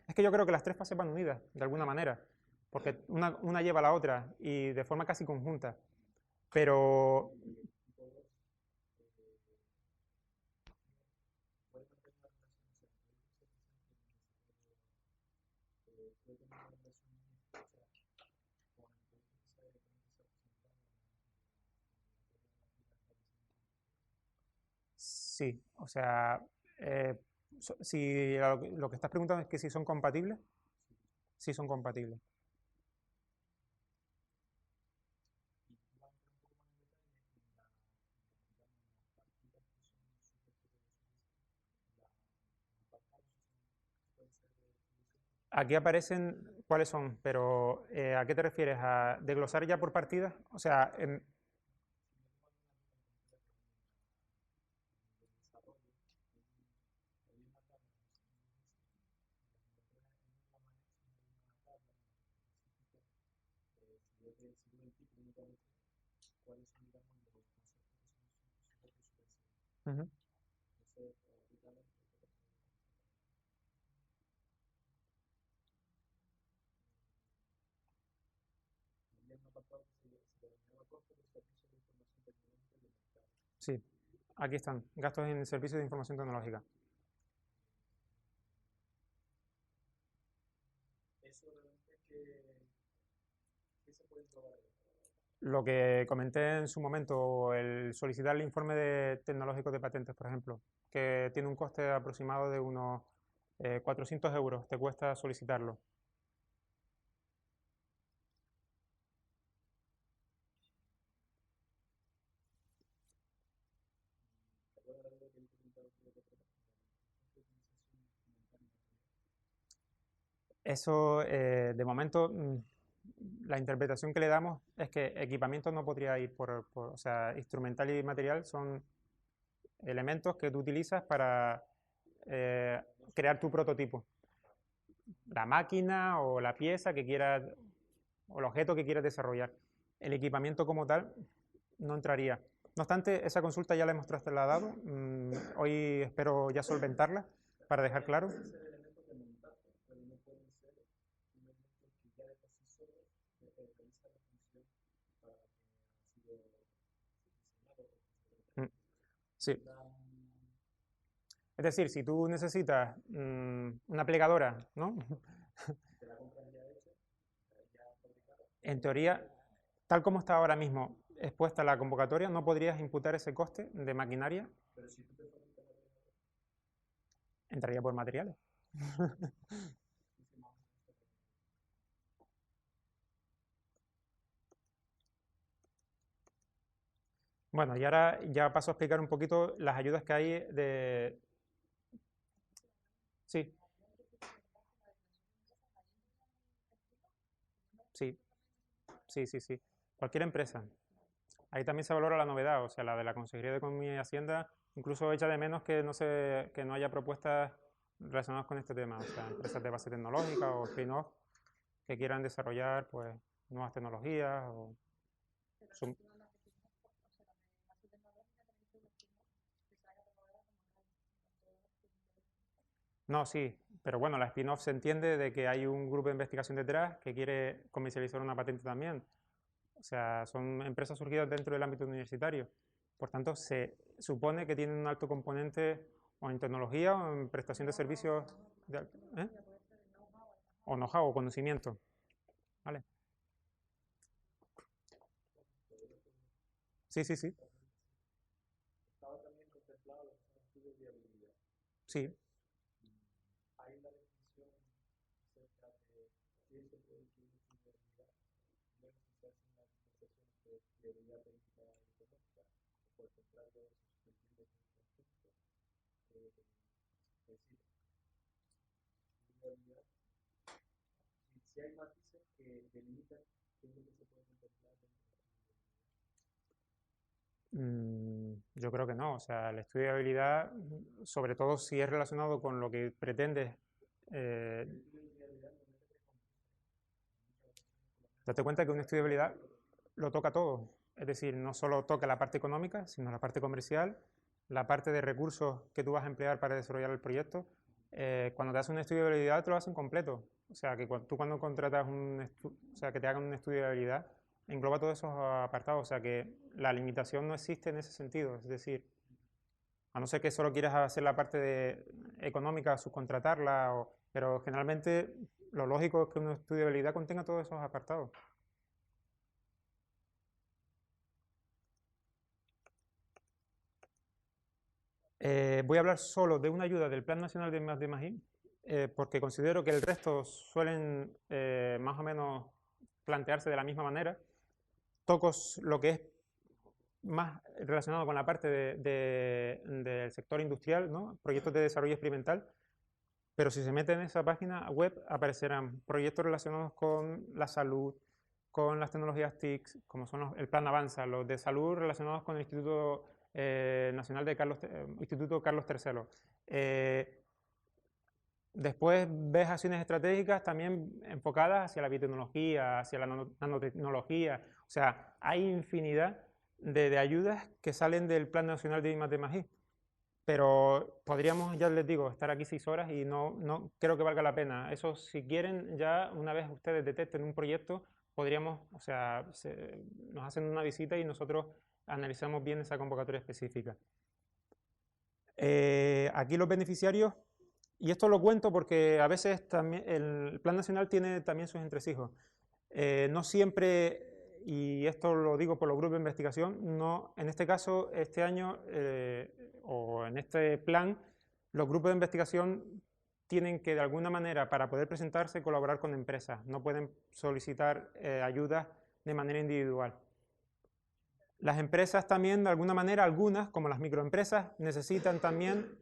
S1: Es que yo creo que las tres fases van unidas, de alguna manera, porque una lleva a la otra y de forma casi conjunta. Pero sí, o sea, eh, si lo que estás preguntando es que si son compatibles, sí son compatibles. Aquí aparecen cuáles son, pero ¿a qué te refieres? ¿A desglosar ya por partidas? O sea, ujú. Sí, aquí están, gastos en servicios de información tecnológica. Lo que comenté en su momento, el solicitar el informe tecnológico de patentes, por ejemplo, que tiene un coste aproximado de unos 400 euros, te cuesta solicitarlo. Eso, de momento, la interpretación que le damos es que equipamiento no podría ir o sea, instrumental y material son elementos que tú utilizas para eh, crear tu prototipo. La máquina o la pieza que quieras, o el objeto que quieras desarrollar. El equipamiento como tal no entraría. No obstante, esa consulta ya la hemos trasladado. Hoy espero ya solventarla para dejar claro. Mm, sí. Es decir, si tú necesitas una plegadora, ¿no? En teoría, tal como está ahora mismo expuesta la convocatoria, no podrías imputar ese coste de maquinaria. Entraría por materiales. Bueno, y ahora ya paso a explicar un poquito las ayudas que hay de... Sí, sí, sí. Cualquier empresa. Ahí también se valora la novedad, o sea, la de la Consejería de Economía y Hacienda, incluso echa de menos que que no haya propuestas relacionadas con este tema, o sea, empresas de base tecnológica o spin-off que quieran desarrollar pues nuevas tecnologías o no, sí, pero bueno, la spin-off se entiende de que hay un grupo de investigación detrás que quiere comercializar una patente también. O sea, son empresas surgidas dentro del ámbito universitario. Por tanto, se supone que tienen un alto componente o en tecnología o en prestación de servicios ¿eh? O know-how o conocimiento. ¿Vale? Sí. Sí. Yo creo que no. O sea, el estudio de habilidad, sobre todo si es relacionado con lo que pretendes, eh, date cuenta que un estudio de habilidad lo toca todo. Es decir, no solo toca la parte económica, sino la parte comercial, la parte de recursos que tú vas a emplear para desarrollar el proyecto. Cuando te haces un estudio de habilidad, te lo hacen completo. O sea, que tú cuando contratas o sea, que te hagan un estudio de habilidad, engloba todos esos apartados. O sea, que la limitación no existe en ese sentido. Es decir, a no ser que solo quieras hacer la parte económica, subcontratarla, pero generalmente lo lógico es que un estudio de habilidad contenga todos esos apartados. Voy a hablar solo de una ayuda del Plan Nacional de I+D+I, porque considero que el resto suelen más o menos plantearse de la misma manera. Toco lo que es más relacionado con la parte del sector industrial, ¿no? Proyectos de desarrollo experimental, pero si se mete en esa página web aparecerán proyectos relacionados con la salud, con las tecnologías TIC, como son el Plan Avanza, los de salud relacionados con el Instituto Nacional de Instituto Carlos III. Después ves acciones estratégicas también enfocadas hacia la biotecnología, hacia la nanotecnología. O sea, hay infinidad de ayudas que salen del Plan Nacional de I+D+I. Pero podríamos, ya les digo, estar aquí 6 horas y no creo que valga la pena. Eso, si quieren, ya una vez ustedes detecten un proyecto, podríamos, o sea, nos hacen una visita y nosotros analizamos bien esa convocatoria específica. Aquí los beneficiarios, y esto lo cuento porque a veces también el Plan Nacional tiene también sus entresijos. No siempre, y esto lo digo por los grupos de investigación, no, en este caso, este año o en este plan, los grupos de investigación tienen que de alguna manera, para poder presentarse, colaborar con empresas. No pueden solicitar ayudas de manera individual. Las empresas también, de alguna manera, algunas, como las microempresas, necesitan también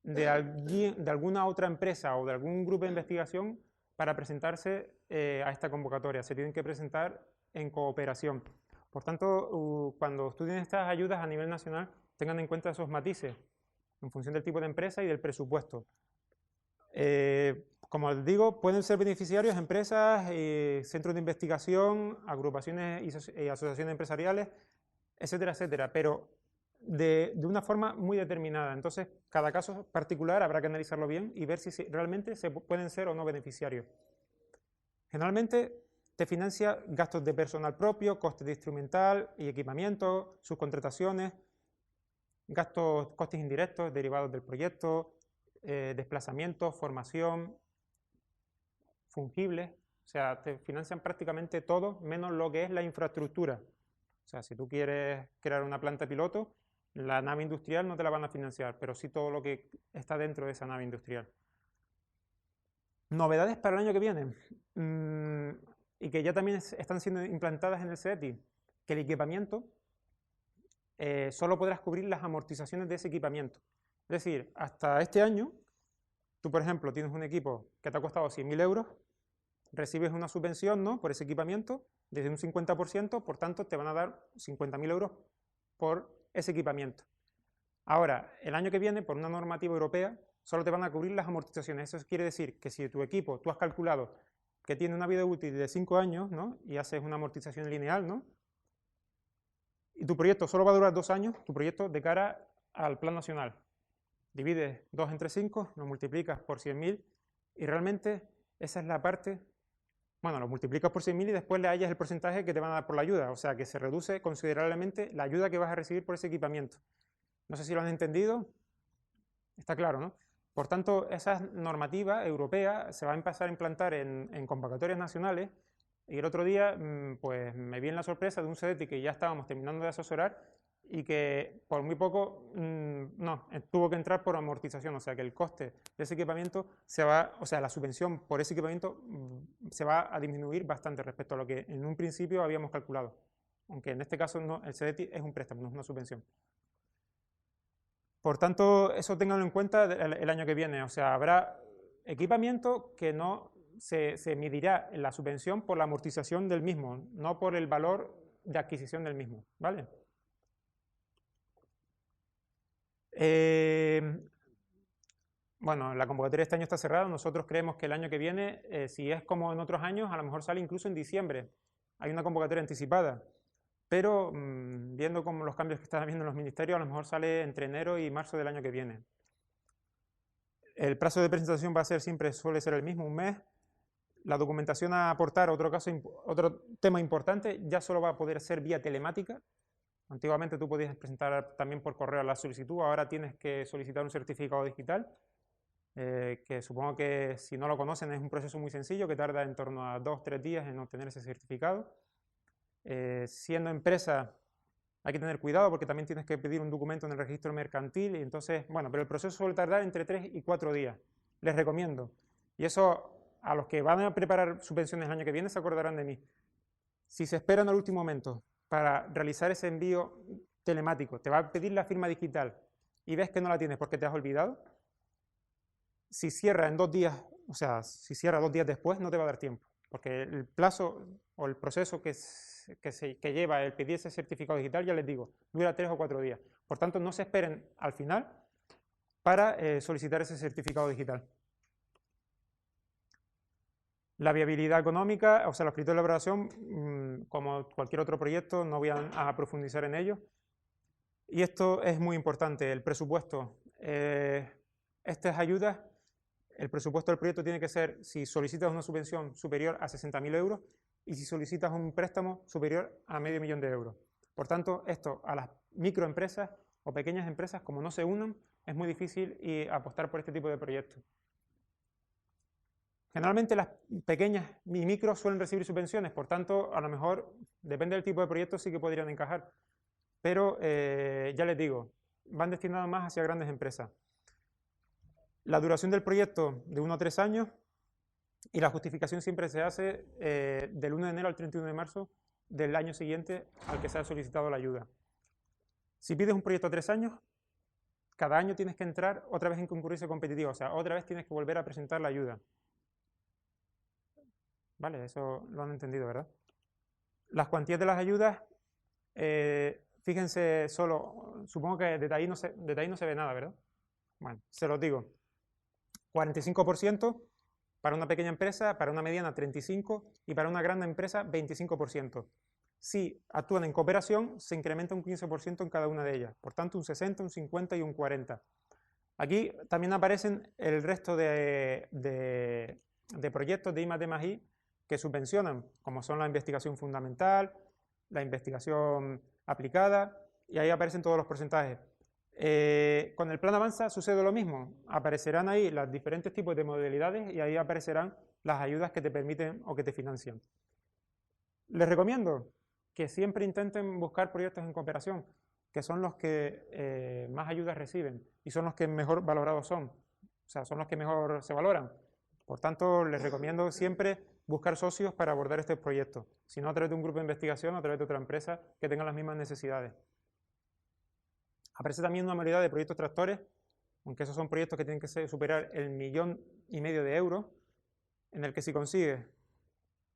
S1: de alguna otra empresa o de algún grupo de investigación para presentarse a esta convocatoria. Se tienen que presentar en cooperación. Por tanto, cuando estudien estas ayudas a nivel nacional, tengan en cuenta esos matices en función del tipo de empresa y del presupuesto. Como les digo, pueden ser beneficiarios empresas, centros de investigación, agrupaciones y asociaciones empresariales, etcétera, etcétera, pero de una forma muy determinada. Entonces, cada caso particular habrá que analizarlo bien y ver si realmente pueden ser o no beneficiarios. Generalmente te financia gastos de personal propio, costes de instrumental y equipamiento, subcontrataciones, costes indirectos derivados del proyecto, desplazamientos, formación, fungibles. O sea, te financian prácticamente todo menos lo que es la infraestructura. O sea, si tú quieres crear una planta piloto, la nave industrial no te la van a financiar, pero sí todo lo que está dentro de esa nave industrial. Novedades para el año que viene, y que ya también están siendo implantadas en el SETI, que el equipamiento solo podrás cubrir las amortizaciones de ese equipamiento. Es decir, hasta este año, tú, por ejemplo, tienes un equipo que te ha costado 100.000 euros, recibes una subvención, ¿no?, por ese equipamiento desde un 50%, por tanto te van a dar 50.000 euros por ese equipamiento. Ahora, el año que viene, por una normativa europea, solo te van a cubrir las amortizaciones. Eso quiere decir que si tu equipo, tú has calculado que tiene una vida útil de 5 años, ¿no?, y haces una amortización lineal, ¿no?, y tu proyecto solo va a durar 2 años, tu proyecto de cara al plan nacional. Divides 2 entre 5, lo multiplicas por 100.000 y realmente esa es la parte, bueno, lo multiplicas por 100.000 y después le hallas el porcentaje que te van a dar por la ayuda, o sea que se reduce considerablemente la ayuda que vas a recibir por ese equipamiento. No sé si lo han entendido, está claro, ¿no? Por tanto, esa normativa europea se va a empezar a implantar en convocatorias nacionales. Y el otro día, pues me vi en la sorpresa de un SEDETI que ya estábamos terminando de asesorar y que por muy poco, no, no, tuvo que entrar por amortización, o sea que el coste de ese equipamiento o sea, la subvención por ese equipamiento se va a disminuir bastante respecto a lo que en un principio habíamos calculado. Aunque en este caso no, el SEDETI es un préstamo, no es una subvención. Por tanto, eso ténganlo en cuenta el año que viene. O sea, habrá equipamiento que no se medirá en la subvención por la amortización del mismo, no por el valor de adquisición del mismo, ¿vale? Bueno, la convocatoria este año está cerrada. Nosotros creemos que el año que viene, si es como en otros años, a lo mejor sale incluso en diciembre. Hay una convocatoria anticipada. Pero viendo como los cambios que están habiendo en los ministerios, a lo mejor sale entre enero y marzo del año que viene. El plazo de presentación va a ser siempre, suele ser el mismo, un mes. La documentación a aportar, otro tema importante, ya solo va a poder ser vía telemática. Antiguamente tú podías presentar también por correo la solicitud, ahora tienes que solicitar un certificado digital, que supongo que si no lo conocen es un proceso muy sencillo que tarda en torno a 2 o 3 días en obtener ese certificado. Siendo empresa hay que tener cuidado porque también tienes que pedir un documento en el registro mercantil y entonces, bueno, pero el proceso suele tardar entre 3 y 4 días. Les recomiendo. Y eso, a los que van a preparar subvenciones el año que viene se acordarán de mí. Si se esperan al último momento para realizar ese envío telemático, te va a pedir la firma digital y ves que no la tienes porque te has olvidado, si cierra en 2 días, o sea, si cierra 2 días después, no te va a dar tiempo, porque el plazo o el proceso que lleva el pedir ese certificado digital, ya les digo, dura 3 o 4 días. Por tanto, no se esperen al final para solicitar ese certificado digital. La viabilidad económica, o sea, los criterios de elaboración, como cualquier otro proyecto, no voy a profundizar en ello. Y esto es muy importante, el presupuesto. Estas ayudas, el presupuesto del proyecto tiene que ser, si solicitas una subvención superior a 60.000 euros y si solicitas un préstamo superior a $500.000 de euros. Por tanto, esto a las microempresas o pequeñas empresas, como no se unan, es muy difícil apostar por este tipo de proyectos. Generalmente las pequeñas y micros suelen recibir subvenciones, por tanto, a lo mejor, depende del tipo de proyecto, sí que podrían encajar. Pero ya les digo, van destinados más hacia grandes empresas. La duración del proyecto de 1 a 3 años y la justificación siempre se hace del 1 de enero al 31 de marzo del año siguiente al que se ha solicitado la ayuda. Si pides un proyecto a 3 años, cada año tienes que entrar otra vez en concurrencia competitiva, o sea, otra vez tienes que volver a presentar la ayuda. Vale, eso lo han entendido, ¿verdad? Las cuantías de las ayudas, fíjense solo, supongo que desde ahí no se ve nada, ¿verdad? Bueno, se los digo. 45% para una pequeña empresa, para una mediana 35% y para una gran empresa 25%. Si actúan en cooperación, se incrementa un 15% en cada una de ellas. Por tanto, un 60%, un 50% y un 40%. Aquí también aparecen el resto de proyectos de I+D+I que subvencionan, como son la investigación fundamental, la investigación aplicada, y ahí aparecen todos los porcentajes. Con el plan Avanza sucede lo mismo, aparecerán ahí los diferentes tipos de modalidades y ahí aparecerán las ayudas que te permiten o que te financian. Les recomiendo que siempre intenten buscar proyectos en cooperación, que son los que más ayudas reciben y son los que mejor valorados son, o sea, son los que mejor se valoran. Por tanto, les recomiendo siempre buscar socios para abordar este proyecto, si no a través de un grupo de investigación o a través de otra empresa que tenga las mismas necesidades. Aparece también una modalidad de proyectos tractores, aunque esos son proyectos que tienen que superar el 1,5 millones de euros, en el que si consigue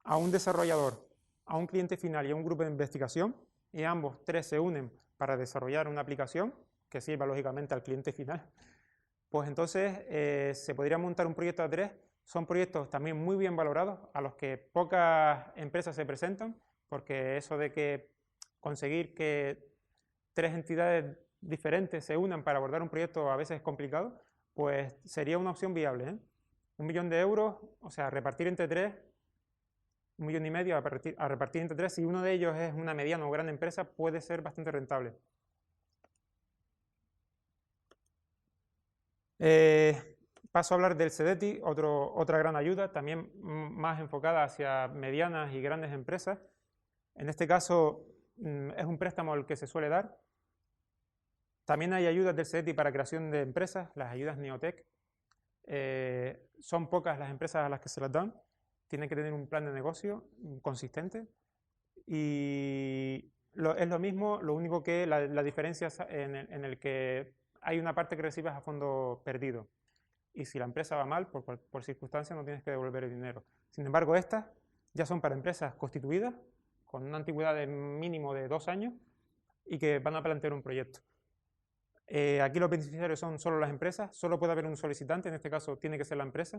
S1: a un desarrollador, a un cliente final y a un grupo de investigación, y ambos tres se unen para desarrollar una aplicación que sirva lógicamente al cliente final, pues entonces se podría montar un proyecto a 3. Son proyectos también muy bien valorados, a los que pocas empresas se presentan, porque eso de que conseguir que 3 entidades diferentes se unan para abordar un proyecto a veces es complicado, pues sería una opción viable, ¿eh? 1 millón de euros, o sea, repartir entre 3, 1,5 millones a repartir entre 3, si uno de ellos es una mediana o gran empresa, puede ser bastante rentable. Paso a hablar del SEDETI, otra gran ayuda, también más enfocada hacia medianas y grandes empresas. En este caso es un préstamo el que se suele dar. También hay ayudas del CETI para creación de empresas, las ayudas Neotec. Son pocas las empresas a las que se las dan. Tienen que tener un plan de negocio consistente. Y es lo mismo, lo único que la diferencia es en el que hay una parte que recibes a fondo perdido. Y si la empresa va mal, por circunstancias, no tienes que devolver el dinero. Sin embargo, estas ya son para empresas constituidas, con una antigüedad de mínimo de 2 años, y que van a plantear un proyecto. Aquí los beneficiarios son solo las empresas, solo puede haber un solicitante, en este caso tiene que ser la empresa,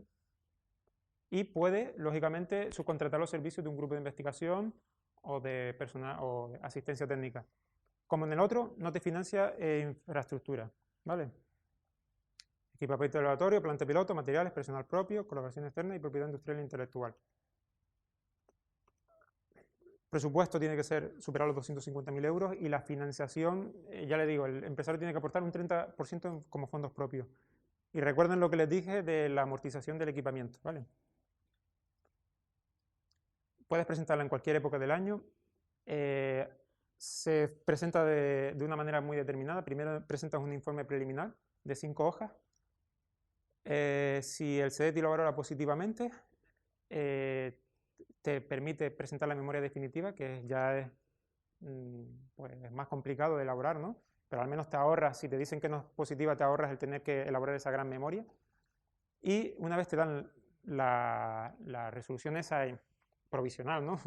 S1: y puede, lógicamente, subcontratar los servicios de un grupo de investigación o de personal o de asistencia técnica. Como en el otro, no te financia infraestructura, ¿vale? Equipamiento de laboratorio, planta piloto, materiales, personal propio, colaboración externa y propiedad industrial e intelectual. Presupuesto tiene que ser superar los 250.000 euros y la financiación, ya le digo, el empresario tiene que aportar un 30% como fondos propios. Y recuerden lo que les dije de la amortización del equipamiento, ¿vale? Puedes presentarla en cualquier época del año. Se presenta de una manera muy determinada. Primero presentas un informe preliminar de 5 hojas. Si el CEDETI lo valora positivamente, te permite presentar la memoria definitiva, que ya es pues, más complicado de elaborar, ¿no? Pero al menos te ahorras, si te dicen que no es positiva, te ahorras el tener que elaborar esa gran memoria. Y una vez te dan la resolución esa provisional, ¿no?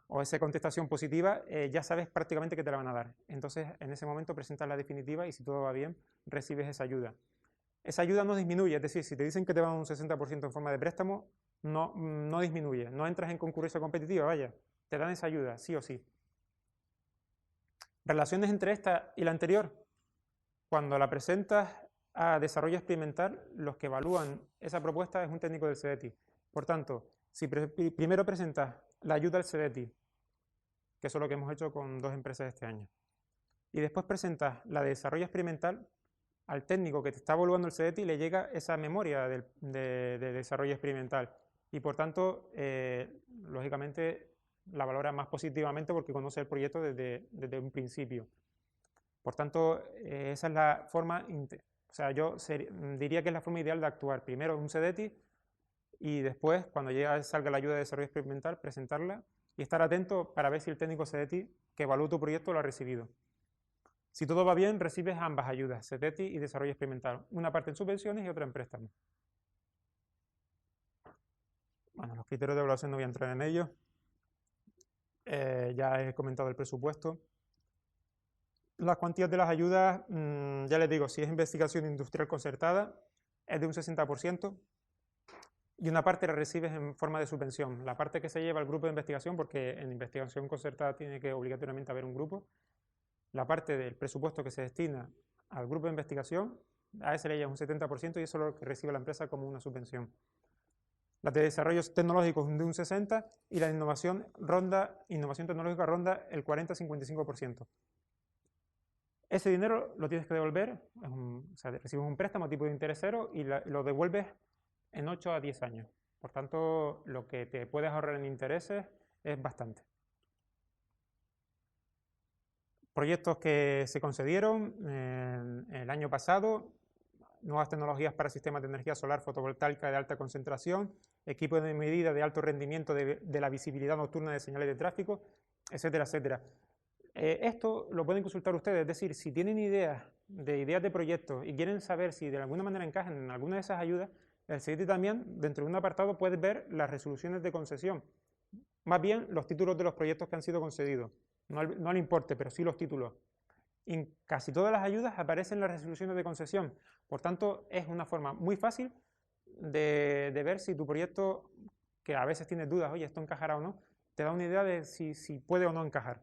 S1: O esa contestación positiva, ya sabes prácticamente que te la van a dar. Entonces, en ese momento presentas la definitiva y si todo va bien, recibes esa ayuda. Esa ayuda no disminuye, es decir, si te dicen que te van un 60% en forma de préstamo, no disminuye, no entras en concurrencia competitiva, vaya, te dan esa ayuda, sí o sí. Relaciones entre esta y la anterior. Cuando la presentas a desarrollo experimental, los que evalúan esa propuesta es un técnico del CEDETI. Por tanto, si primero presentas la ayuda al CEDETI, que eso es lo que hemos hecho con 2 empresas este año, y después presentas la de desarrollo experimental, al técnico que te está evaluando el CEDETI le llega esa memoria de desarrollo experimental y por tanto, lógicamente, la valora más positivamente porque conoce el proyecto desde un principio. Por tanto, esa es la forma, o sea, yo diría que es la forma ideal de actuar. Primero un CEDETI y después, cuando salga la ayuda de desarrollo experimental, presentarla y estar atento para ver si el técnico CEDETI que evalúa tu proyecto lo ha recibido. Si todo va bien, recibes ambas ayudas, CEDETI y desarrollo experimental, una parte en subvenciones y otra en préstamos. Bueno, los criterios de evaluación no voy a entrar en ellos. Ya he comentado el presupuesto. Las cuantías de las ayudas, ya les digo, si es investigación industrial concertada, es de un 60%, y una parte la recibes en forma de subvención. La parte que se lleva al grupo de investigación, porque en investigación concertada tiene que obligatoriamente haber un grupo, la parte del presupuesto que se destina al grupo de investigación, a ese le lleva un 70% y eso es lo que recibe la empresa como una subvención. La de desarrollos tecnológicos de un 60% y la innovación tecnológica ronda el 40-55%. Ese dinero lo tienes que devolver, o sea, recibes un préstamo tipo de interés cero y lo devuelves en 8 a 10 años. Por tanto, lo que te puedes ahorrar en intereses es bastante. Proyectos que se concedieron el año pasado: nuevas tecnologías para sistemas de energía solar fotovoltaica de alta concentración, equipos de medida de alto rendimiento de la visibilidad nocturna de señales de tráfico, etcétera, etcétera. Esto lo pueden consultar ustedes, es decir, si tienen ideas de proyectos y quieren saber si de alguna manera encajan en alguna de esas ayudas, el CEDETI también, dentro de un apartado, puedes ver las resoluciones de concesión, más bien los títulos de los proyectos que han sido concedidos, no el importe, pero sí los títulos. En casi todas las ayudas aparecen las resoluciones de concesión, por tanto es una forma muy fácil de ver si tu proyecto, que a veces tienes dudas, oye, esto encajará o no, te da una idea de si puede o no encajar.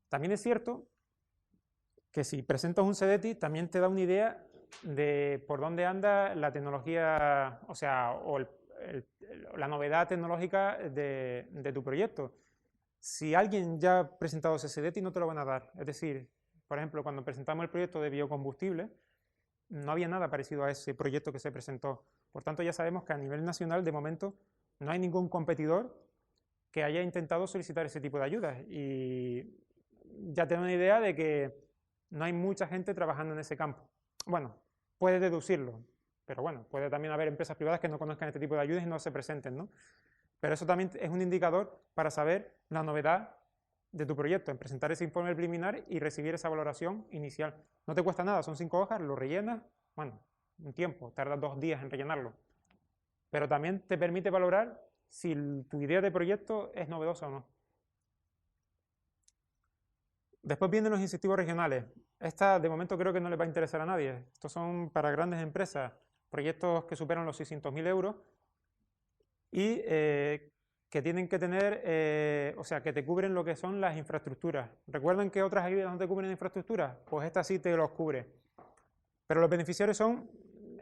S1: También es cierto que si presentas un CEDETI también te da una idea de por dónde anda la tecnología, o sea, la novedad tecnológica de tu proyecto. Si alguien ya ha presentado ese CEDETI no te lo van a dar. Es decir, por ejemplo, cuando presentamos el proyecto de biocombustible, no había nada parecido a ese proyecto que se presentó. Por tanto, ya sabemos que a nivel nacional, de momento, no hay ningún competidor que haya intentado solicitar ese tipo de ayudas. Y ya te da una idea de que no hay mucha gente trabajando en ese campo. Bueno, puedes deducirlo, pero bueno, puede también haber empresas privadas que no conozcan este tipo de ayudas y no se presenten, ¿no? Pero eso también es un indicador para saber la novedad de tu proyecto, en presentar ese informe preliminar y recibir esa valoración inicial. No te cuesta nada, son 5 hojas, lo rellenas, bueno, un tiempo, tardas 2 días en rellenarlo. Pero también te permite valorar si tu idea de proyecto es novedosa o no. Después vienen los incentivos regionales. Esta de momento creo que no les va a interesar a nadie. Estos son para grandes empresas, proyectos que superan los 600.000 euros y que tienen que tener, o sea, que te cubren lo que son las infraestructuras. ¿Recuerdan que otras ayudas no te cubren infraestructuras? Pues esta sí te los cubre. Pero los beneficiarios son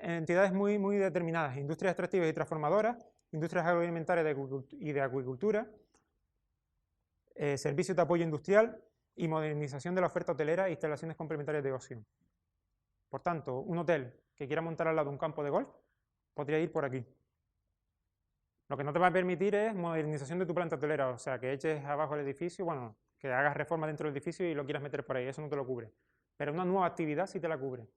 S1: entidades muy, muy determinadas, industrias extractivas y transformadoras, industrias agroalimentarias y de acuicultura, servicios de apoyo industrial y modernización de la oferta hotelera e instalaciones complementarias de ocio. Por tanto, un hotel que quiera montar al lado un campo de golf podría ir por aquí. Lo que no te va a permitir es modernización de tu planta hotelera, o sea, que eches abajo el edificio, bueno, que hagas reforma dentro del edificio y lo quieras meter por ahí, eso no te lo cubre. Pero una nueva actividad sí te la cubre,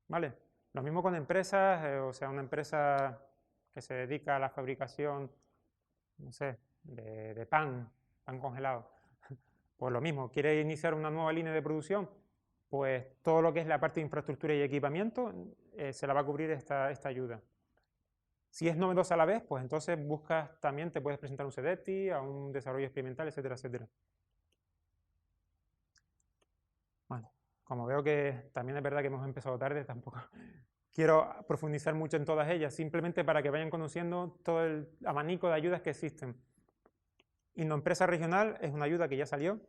S1: ¿vale? Lo mismo con empresas, o sea, una empresa que se dedica a la fabricación, no sé, de pan congelado. Pues lo mismo, quiere iniciar una nueva línea de producción, pues todo lo que es la parte de infraestructura y equipamiento se la va a cubrir esta ayuda. Si es novedosa a la vez, pues entonces buscas también, te puedes presentar un CDETI, a un desarrollo experimental, etcétera, etcétera. Bueno, como veo que también es verdad que hemos empezado tarde, tampoco quiero profundizar mucho en todas ellas, simplemente para que vayan conociendo todo el abanico de ayudas que existen. Innoempresa regional es una ayuda que ya salió.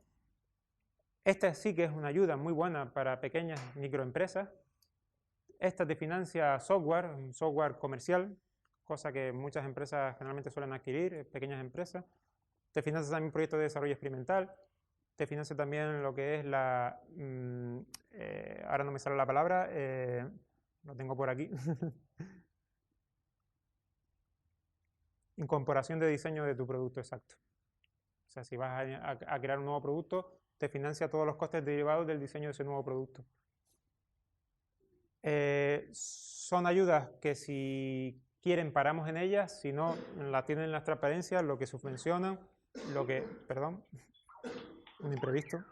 S1: Esta sí que es una ayuda muy buena para pequeñas microempresas. Esta te financia software, un software comercial, cosa que muchas empresas generalmente suelen adquirir, pequeñas empresas. Te financia también proyectos de desarrollo experimental. Te financia también lo que es la... ahora no me sale la palabra, lo tengo por aquí. Incorporación de diseño de tu producto, exacto. O sea, si vas a crear un nuevo producto, te financia todos los costes derivados del diseño de ese nuevo producto. Son ayudas que si quieren paramos en ellas, si no la tienen en las transparencias, lo que subvencionan, lo que... Perdón, un imprevisto.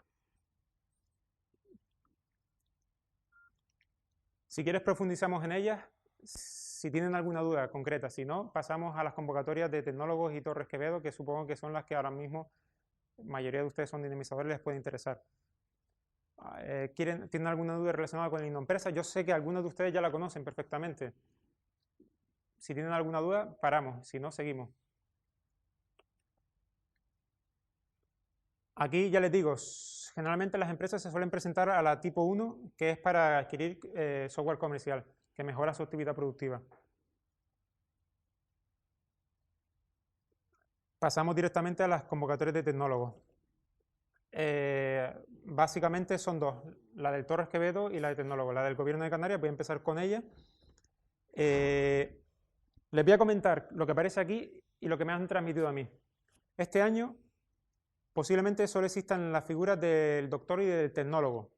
S1: Si quieres profundizamos en ellas, si tienen alguna duda concreta, si no, pasamos a las convocatorias de Tecnólogos y Torres Quevedo, que supongo que son las que ahora mismo la mayoría de ustedes son dinamizadores, les puede interesar. ¿Tienen alguna duda relacionada con la Innoempresa? Yo sé que algunos de ustedes ya la conocen perfectamente. Si tienen alguna duda, paramos, si no, seguimos. Aquí ya les digo, generalmente las empresas se suelen presentar a la tipo 1, que es para adquirir software comercial, que mejora su actividad productiva. Pasamos directamente a las convocatorias de tecnólogos. Básicamente son dos, la del Torres Quevedo y la de tecnólogo. La del Gobierno de Canarias, voy a empezar con ella. Les voy a comentar lo que aparece aquí y lo que me han transmitido a mí. Este año posiblemente solo existan las figuras del doctor y del tecnólogo.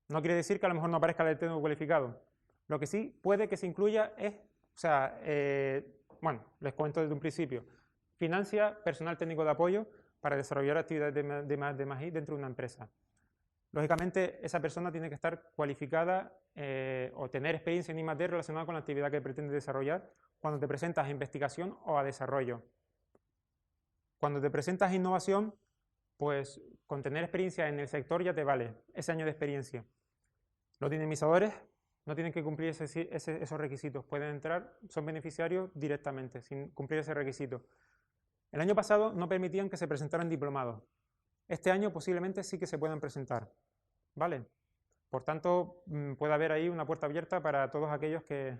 S1: No quiere decir que a lo mejor no aparezca el técnico cualificado. Lo que sí puede que se incluya es, o sea, bueno, les cuento desde un principio, financia personal técnico de apoyo para desarrollar actividades de MAGI dentro de una empresa. Lógicamente, esa persona tiene que estar cualificada o tener experiencia en I+D relacionada con la actividad que pretende desarrollar cuando te presentas a investigación o a desarrollo. Cuando te presentas a innovación, pues con tener experiencia en el sector ya te vale ese año de experiencia. Los dinamizadores no tienen que cumplir esos requisitos, pueden entrar, son beneficiarios directamente, sin cumplir ese requisito. El año pasado no permitían que se presentaran diplomados. Este año posiblemente sí que se puedan presentar, ¿vale? Por tanto, puede haber ahí una puerta abierta para todos aquellos que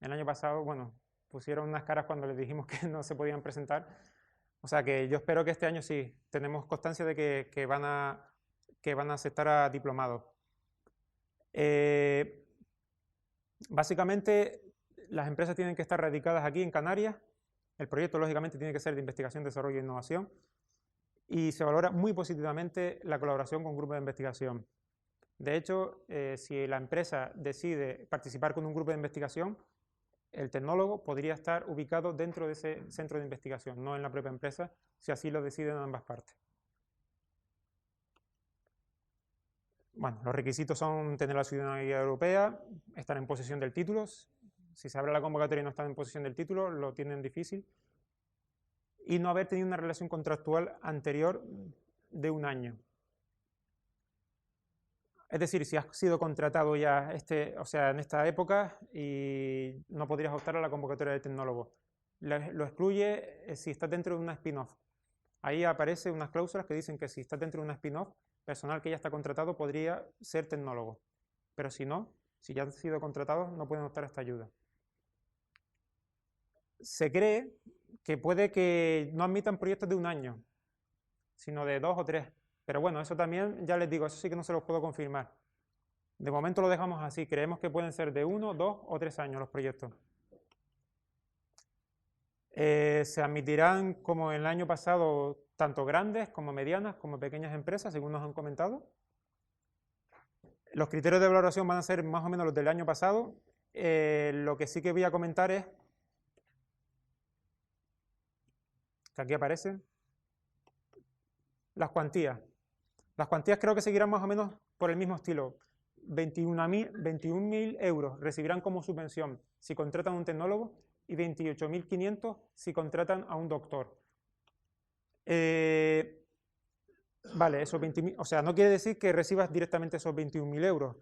S1: el año pasado, bueno, pusieron unas caras cuando les dijimos que no se podían presentar. O sea que yo espero que este año sí, tenemos constancia de que van a aceptar a diplomados. Básicamente, las empresas tienen que estar radicadas aquí en Canarias. El proyecto, lógicamente, tiene que ser de investigación, desarrollo e innovación. y se valora muy positivamente la colaboración con grupos de investigación. De hecho, si la empresa decide participar con un grupo de investigación, el tecnólogo podría estar ubicado dentro de ese centro de investigación, no en la propia empresa, si así lo deciden ambas partes. Bueno, los requisitos son tener la ciudadanía europea, estar en posesión del título. Si se abre la convocatoria y no están en posesión del título, lo tienen difícil. Y no haber tenido una relación contractual anterior de 1 año. Es decir, si has sido contratado ya en esta época y no podrías optar a la convocatoria de tecnólogo. Lo excluye si estás dentro de una spin-off. Ahí aparecen unas cláusulas que dicen que si estás dentro de una spin-off, personal que ya está contratado podría ser tecnólogo. Pero si no, si ya han sido contratados, no pueden optar a esta ayuda. Se cree que puede que no admitan proyectos de 1 año, sino de 2 o 3. Pero bueno, eso también, ya les digo, eso sí que no se los puedo confirmar. De momento lo dejamos así, creemos que pueden ser de 1, 2 o 3 años los proyectos. Se admitirán, como el año pasado, tanto grandes como medianas como pequeñas empresas, según nos han comentado. Los criterios de valoración van a ser más o menos los del año pasado. Lo que sí que voy a comentar es que aquí aparecen las cuantías. Las cuantías creo que seguirán más o menos por el mismo estilo. 21.000 euros recibirán como subvención si contratan a un tecnólogo y 28.500 si contratan a un doctor. Vale, esos 20.000, o sea, no quiere decir que recibas directamente esos 21.000 euros.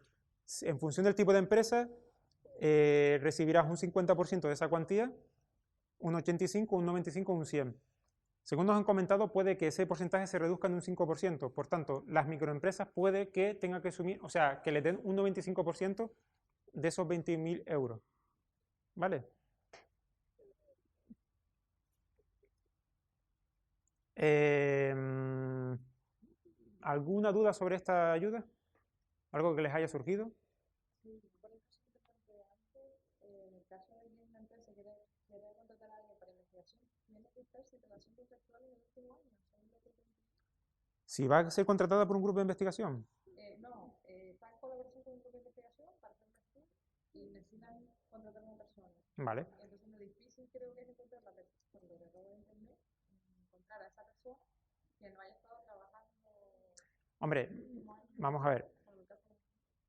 S1: En función del tipo de empresa, recibirás un 50% de esa cuantía, un 85, un 95, un 100. Según nos han comentado, puede que ese porcentaje se reduzca en un 5%. Por tanto, las microempresas puede que tengan que asumir, o sea, que le den un 95% de esos 20.000 euros. ¿Vale? ¿Alguna duda sobre esta ayuda? ¿Algo que les haya surgido?
S2: Sí, por eso sí que te planteé antes, en el caso de que una empresa quiera contratar a alguien para investigación, tiene que estar sin relación contractual en el último año, según lo que te entiendo.
S1: Si va a ser contratada por un grupo de investigación.
S2: No, está en colaboración con un grupo de investigación para hacer un estudio y necesitan contratar a una persona.
S1: Vale.
S2: Entonces, lo difícil creo que es encontrar la persona, por lo que acabo de entender, encontrar a esa persona que no haya estado trabajando
S1: Hombre,
S2: en el último año.
S1: vamos a ver.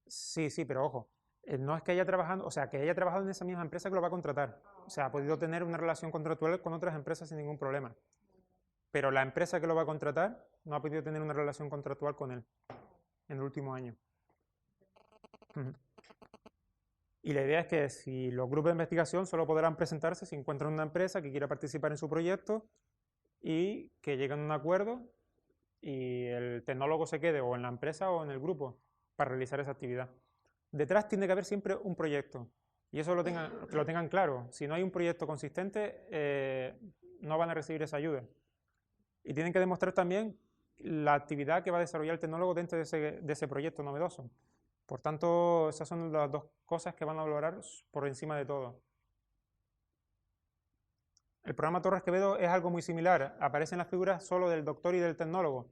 S1: Sí, pero ojo, no es que haya trabajado, o sea, que haya trabajado en esa misma empresa que lo va a contratar. O sea, ha podido tener una relación contractual con otras empresas sin ningún problema. Pero la empresa que lo va a contratar no ha podido tener una relación contractual con él en el último año. Y la idea es que si los grupos de investigación solo podrán presentarse si encuentran una empresa que quiera participar en su proyecto y que lleguen a un acuerdo y el tecnólogo se quede o en la empresa o en el grupo para realizar esa actividad. Detrás tiene que haber siempre un proyecto y eso que lo tengan claro. Si no hay un proyecto consistente, no van a recibir esa ayuda. Y tienen que demostrar también la actividad que va a desarrollar el tecnólogo dentro de ese proyecto novedoso. Por tanto, esas son las dos cosas que van a valorar por encima de todo. El programa Torres Quevedo es algo muy similar. Aparecen las figuras solo del doctor y del tecnólogo.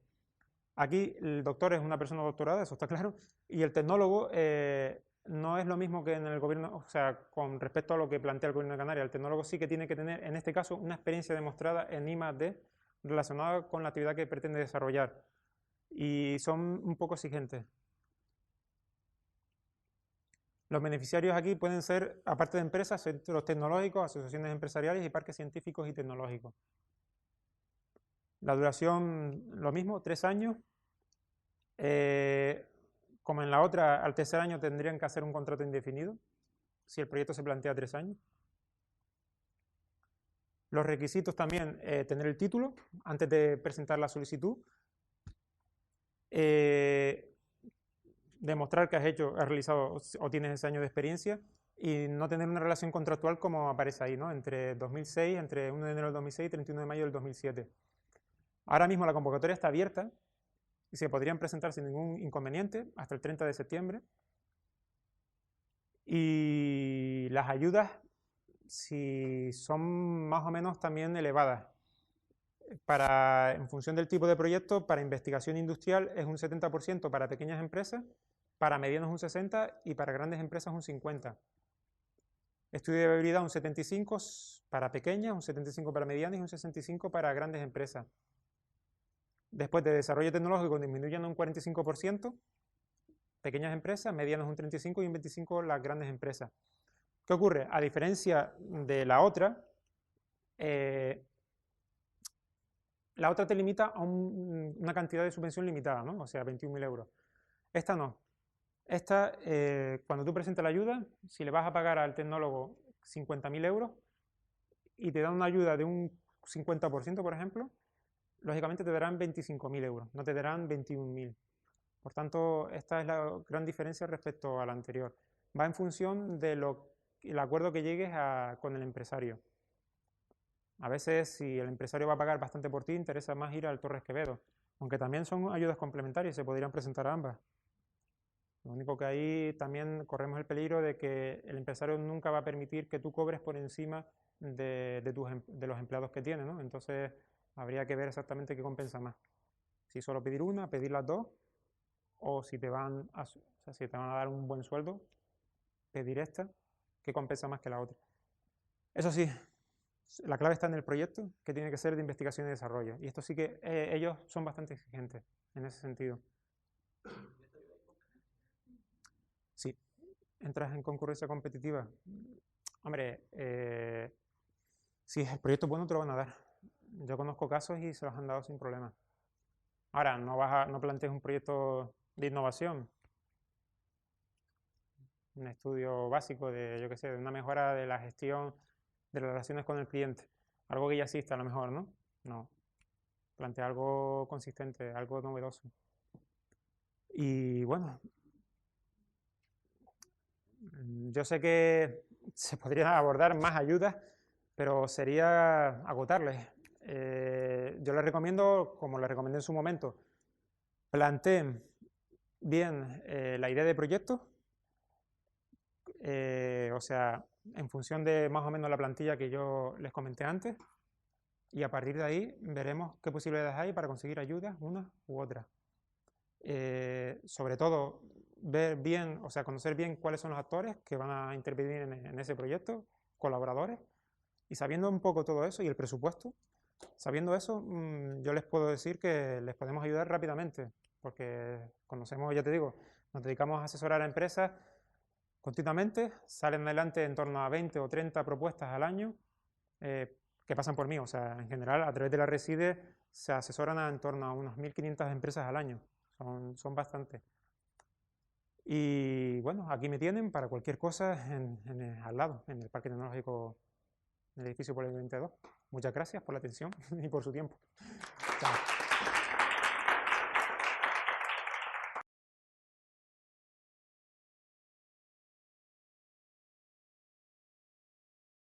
S1: Aquí el doctor es una persona doctorada, eso está claro, y el tecnólogo no es lo mismo que en el gobierno, o sea, con respecto a lo que plantea el gobierno de Canarias. El tecnólogo sí que tiene que tener, en este caso, una experiencia demostrada en I+D relacionada con la actividad que pretende desarrollar. Y son un poco exigentes. Los beneficiarios aquí pueden ser, aparte de empresas, centros tecnológicos, asociaciones empresariales y parques científicos y tecnológicos. La duración, lo mismo, 3 años. Como en la otra, al tercer año tendrían que hacer un contrato indefinido, si el proyecto se plantea 3 años. Los requisitos también, tener el título antes de presentar la solicitud. Demostrar que has realizado o tienes ese año de experiencia y no tener una relación contractual como aparece ahí, ¿no? Entre 2006, entre 1 de enero del 2006 y 31 de mayo del 2007. Ahora mismo la convocatoria está abierta y se podrían presentar sin ningún inconveniente hasta el 30 de septiembre. Y las ayudas, si son más o menos también elevadas. En función del tipo de proyecto, para investigación industrial es un 70% para pequeñas empresas, para medianos un 60% y para grandes empresas un 50%. Estudio de viabilidad un 75% para pequeñas, un 75% para medianas y un 65% para grandes empresas. Después de desarrollo tecnológico disminuyen un 45%, pequeñas empresas, medianas un 35% y un 25% las grandes empresas. ¿Qué ocurre? A diferencia de la otra te limita a una cantidad de subvención limitada, ¿no? O sea, 21.000 euros. Esta no. Esta, cuando tú presentas la ayuda, si le vas a pagar al tecnólogo 50.000 euros y te dan una ayuda de un 50%, por ejemplo, lógicamente te darán 25.000 euros, no te darán 21.000. Por tanto, esta es la gran diferencia respecto a la anterior. Va en función del acuerdo que llegues con el empresario. A veces, si el empresario va a pagar bastante por ti, interesa más ir al Torres Quevedo, aunque también son ayudas complementarias, se podrían presentar a ambas. Lo único que ahí también corremos el peligro de que el empresario nunca va a permitir que tú cobres por encima de los empleados que tiene, ¿no? Entonces, habría que ver exactamente qué compensa más. Si solo pedir una, pedir las dos, o si te van a dar un buen sueldo, pedir esta, que compensa más que la otra. Eso sí, la clave está en el proyecto, que tiene que ser de investigación y desarrollo. Y esto sí que ellos son bastante exigentes en ese sentido. Sí, entras en concurrencia competitiva. Hombre, si el proyecto es bueno, te lo van a dar. Yo conozco casos y se los han dado sin problema. Ahora, no plantees un proyecto de innovación, un estudio básico de, yo qué sé, de una mejora de la gestión de las relaciones con el cliente. Algo que ya existe a lo mejor, ¿no? No. Plantea algo consistente, algo novedoso. Y bueno, yo sé que se podrían abordar más ayudas, pero sería agotarles. Yo les recomiendo, como les recomendé en su momento, planteen bien la idea de proyecto, o sea, en función de más o menos la plantilla que yo les comenté antes, y a partir de ahí veremos qué posibilidades hay para conseguir ayudas, una u otra. Sobre todo, ver bien, o sea, conocer bien cuáles son los actores que van a intervenir en ese proyecto, colaboradores, y sabiendo un poco todo eso y el presupuesto, sabiendo eso, yo les puedo decir que les podemos ayudar rápidamente, porque conocemos, ya te digo, nos dedicamos a asesorar a empresas continuamente, salen adelante en torno a 20 o 30 propuestas al año que pasan por mí. O sea, en general, a través de la Reside se asesoran en torno a unos 1.500 empresas al año. Son bastantes. Y bueno, aquí me tienen para cualquier cosa al lado, en el Parque Tecnológico del edificio Polígono 22. Muchas gracias por la atención y por su tiempo. Chao.